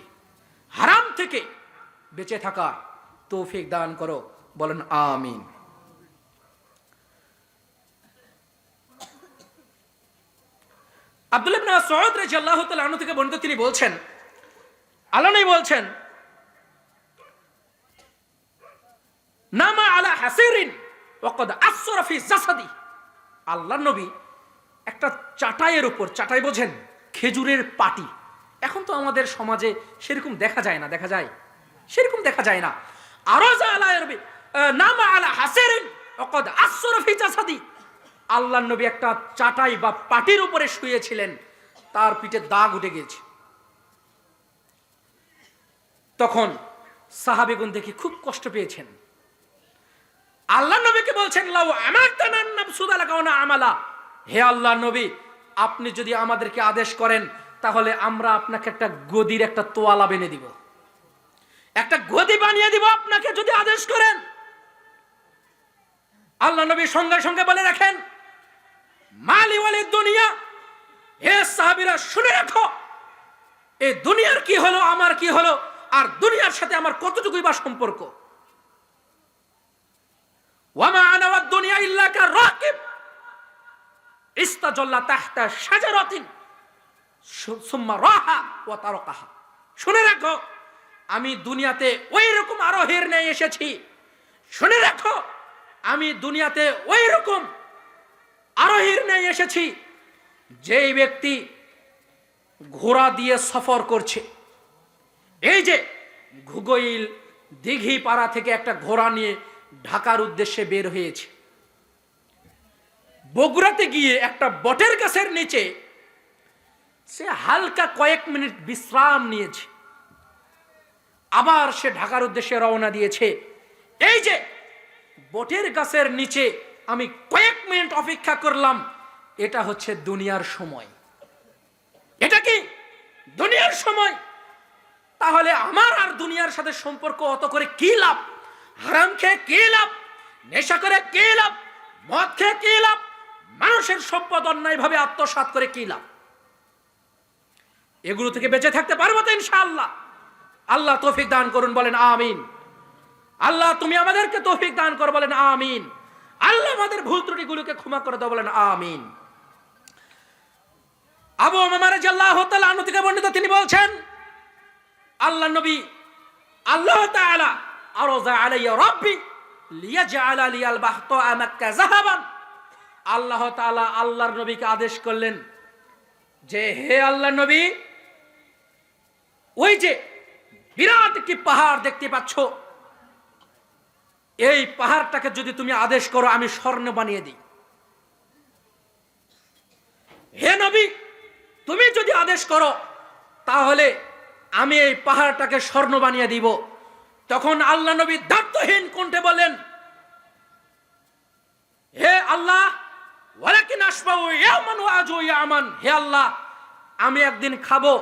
হারাম থেকে বেঁচে থাকার তৌফিক দান করো। বলেন আমিন। আব্দুল্লাহ ইবনে মাসউদ রাদিয়াল্লাহু তাআলা আনহু থেকে বর্ণিত, তিনি বলছেন, আল্লাহ নবী বলছেন, নামা আলা হাসিরিন ওয়া ক্বাদ আসরা ফি জাসাদি। আল্লাহর নবী একটা চাটাইয়ের উপর, চাটাই বোঝেন, খেজুরের পাটি, এখন তো আমাদের সমাজে সেরকম দেখা যায় না, দেখা যায়? সেরকম দেখা যায় না। আরাজা আলা আরবি নামা আলা হাসিরিন ওয়া ক্বাদ আসরা ফি জাসাদি। আল্লাহর নবী একটা চাটাই বা পাটির উপরে শুয়েছিলেন, তার পিঠে দাগ উঠে গেছে। তখন সাহাবীগণ দেখে খুব কষ্ট পেয়েছেন, আল্লাহ নবীকে বলছেন, লাউ আমাতানান নাবসুদা লাকাওনা আমালা, হে আল্লাহ নবী, আপনি যদি আমাদেরকে আদেশ করেন তাহলে আমরা আপনাকে একটা গদির একটা তোয়ালা বেনে দিব, একটা গদি বানিয়ে দিব আপনাকে যদি আদেশ করেন। আল্লাহ নবী সঙ্গে সঙ্গে বলে রাখেন, মালি ওয়ালিদ দুনিয়া, হে সাহাবীরা শুনে রাখো, এই দুনিয়ার কি হলো, আমার কি হলো, আর দুনিয়ার সাথে আমার কতটুকুই বা সম্পর্ক। ওয়ামা আনা ওয়াদ দুনিয়া ইল্লা কারাকিব ইস্তাজাল্লা তাহতা শাজারাতিন সুম্মা রাহা ওয়া তারাকাহা। শুনে রাখো, আমি দুনিয়াতে ওই রকম আরোহীর নিয়ে এসেছি। শুনে রাখো, আমি দুনিয়াতে ওই রকম আরোহীর নিয়ে এসেছি যেই ব্যক্তি ঘোড়া দিয়ে সফর করছে। এই যে ঘুগইল দিঘি পাড়া থেকে একটা ঘোড়া নিয়ে ঢাকার উদ্দেশ্যে বের হয়েছে, বগুড়াতে গিয়ে একটা বটের গাছের নিচে সে হালকা কয়েক মিনিট বিশ্রাম নিয়েছে, আবার সে ঢাকার উদ্দেশ্যে রওনা দিয়েছে। এই যে বটের গাছের নিচে আমি কয়েক মিনিট অপেক্ষা করলাম, এটা হচ্ছে দুনিয়ার সময়। এটা কি দুনিয়ার সময়? তাহলে আমার আর দুনিয়ার সাথে সম্পর্ক অত করে কি লাভ? হারাম খেয়ে কি লাভ? নেশা করে কি লাভ? মদ খেয়ে কি লাভ? মানুষের সম্পদ অন্যায় ভাবে আত্মসাৎ করে কি লাভ? এগুলো থেকে বেঁচে থাকতে পারবো তো ইনশাআল্লাহ? আল্লাহ তৌফিক দান করুন, বলেন আমিন। আল্লাহ তুমি আমাদেরকে তৌফিক দান করো, বলেন আমিন। আল্লাহ আমাদের ভুল ত্রুটিগুলোকে ক্ষমা করে দাও, বলেন আমিন। আবু উমামা রাদিয়াল্লাহু তাআলা আনহু থেকে বর্ণিত, তিনি বলছেন, আল্লাহ নবী, আল্লাহ তাআলা আরজা আলাইয়া রাব্বি লিয়াজআলা লিয়াল বাহতা মাক্কা যাহাবান। আল্লাহ তাআলা আল্লাহর নবীকে আদেশ করলেন যে হে আল্লাহ নবী, ওই যে বিরাট একটি পাহাড় দেখতে পাচ্ছ, এই পাহাড়টাকে যদি তুমি আদেশ করো আমি স্বর্ণ বানিয়ে দিই। হে নবী, তুমি যদি আদেশ করো তাহলে আমি এই পাহাড়টাকে স্বর্ণ বানিয়ে দিব। তখন আল্লাহ নবী দায়িত্বহীন কণ্ঠে বলেন, হে আল্লাহ, ওয়ালাকিন আশবাউ ইয়ামান ওয়া আজু ইয়ামান, হে আল্লাহ, আমি একদিন খাবো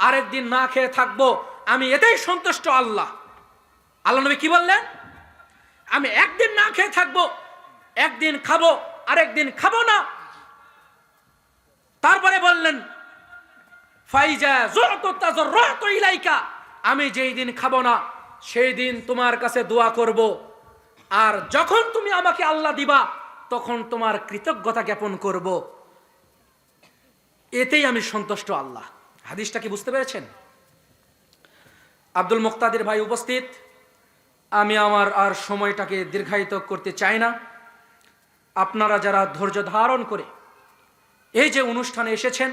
আরেকদিন না খেয়ে থাকবো, আমি এতেই সন্তুষ্ট আল্লাহ। আল্লাহ নবী কি বললেন? আমি একদিন না খেয়ে থাকবো, একদিন খাবো আরেকদিন খাবো না। তারপরে বললেন, ফাইজা যুতু তাযarruতু ইলাইকা, আমি যেই দিন খাবো না সেই দিন তোমার কাছে দোয়া করব, আর যখন তুমি আমাকে আল্লাহ দিবা তখন তোমার কৃতজ্ঞতা জ্ঞাপন করব, এতেই আমি সন্তুষ্ট আল্লাহ। হাদিসটা কি বুঝতে পেরেছেন? আব্দুল মুক্তাদির ভাই উপস্থিত, আমি আমার আর সময়টাকে দীর্ঘায়িত করতে চাই না। আপনারা যারা ধৈর্য ধারণ করে এই যে অনুষ্ঠানে এসেছেন,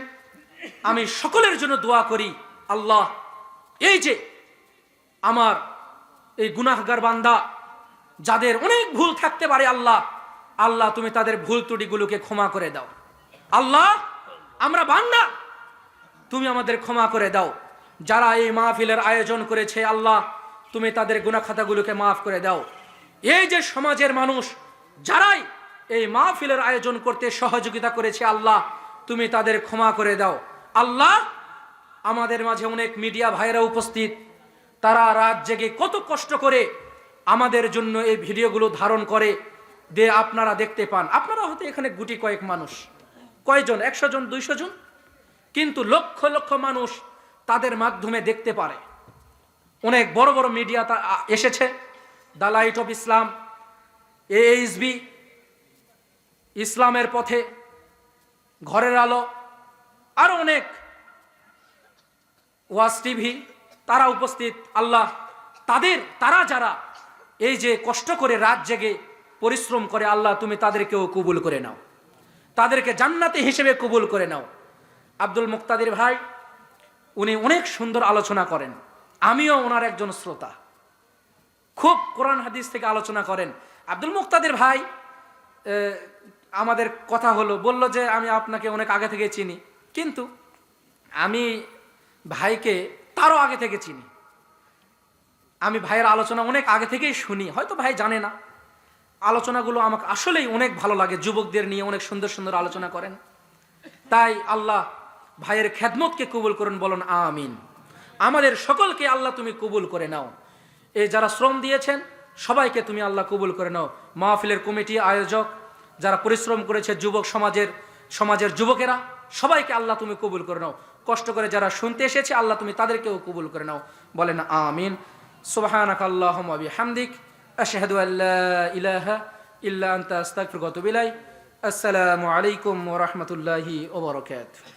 আমি সকলের জন্য দোয়া করি, আল্লাহ এই যে আমার এই গুনাহগার বান্দা যাদের অনেক ভুল থাকতে পারে, আল্লাহ আল্লাহ তুমি তাদের ভুল ত্রুটিগুলোকে ক্ষমা করে দাও। আল্লাহ আমরা বান্দা, তুমি আমাদের ক্ষমা করে দাও। যারা এই মাহফিলের আয়োজন করেছে, আল্লাহ তুমি তাদের গুনাহ খাতাগুলোকে মাফ করে দাও। এই যে সমাজের মানুষ যারাই এই মাহফিলের আয়োজন করতে সহযোগিতা করেছে, আল্লাহ তুমি তাদের ক্ষমা করে দাও। আল্লাহ আমাদের মাঝে অনেক মিডিয়া ভাইরা উপস্থিত, তারা রাত জেগে কত কষ্ট করে আমাদের জন্য এই ভিডিওগুলো ধারণ করে দিয়ে আপনারা দেখতে পান। আপনারা হয়তো এখানে গুটি কয়েক মানুষ, কয়জন, 100 জন 200 জন, কিন্তু লক্ষ লক্ষ মানুষ তাদের মাধ্যমে দেখতে পারে। অনেক বড় বড় মিডিয়া এসেছে, the light of Islam, AHB, ইসলামের পথে, ঘরের আলো, আরো অনেক, ওয়াজ টিভি, তারা উপস্থিত। আল্লাহ তারা যারা এই যে কষ্ট করে রাত জেগে পরিশ্রম করে, আল্লাহ তুমি তাদেরকেও কবুল করে নাও, তাদেরকে জান্নাতি হিসেবে কবুল করে নাও। আব্দুল মুক্তাদির ভাই উনি অনেক সুন্দর আলোচনা করেন, আমিও ওনার একজন শ্রোতা, খুব কোরআন হাদিস থেকে আলোচনা করেন। আব্দুল মুক্তাদির ভাই আমাদের কথা হলো, বলল যে আমি আপনাকে অনেক আগে থেকে চিনি, কিন্তু আমি ভাইকে তারও আগে থেকে চিনি। আমি ভাইয়ের আলোচনা অনেক আগে থেকেই শুনি, হয়তো ভাই জানে না। আলোচনাগুলো আমাকে আসলেই অনেক ভালো লাগে, যুবকদের নিয়ে অনেক সুন্দর সুন্দর আলোচনা করেন। তাই আল্লাহ ভাইয়ের খেদমতকে কবুল করুন, বলুন আমিন। আমাদের সকলকে আল্লাহ তুমি কবুল করে নাও। এই যারা শ্রম দিয়েছেন সবাইকে তুমি আল্লাহ কবুল করে নাও। মাহফিলের কমিটি, আয়োজক, যারা পরিশ্রম করেছে, যুবক সমাজের যুবকেরা, সবাইকে আল্লাহ তুমি কবুল করে নাও। কষ্ট করে যারা শুনতে এসেছে, আল্লাহ তুমি তাদেরকেও কবুল করে নাও, বলেন আমিন। সুবহানাকা আল্লাহুম্মা ওয়া বিহামদিক, আশহাদু আল্লা ইলাহা ইল্লা আনতা আস্তাগফিরুকা ওয়া আতুবু ইলাইক। আসসালামু আলাইকুম ওয়া রাহমাতুল্লাহি ওয়া বারাকাতুহু।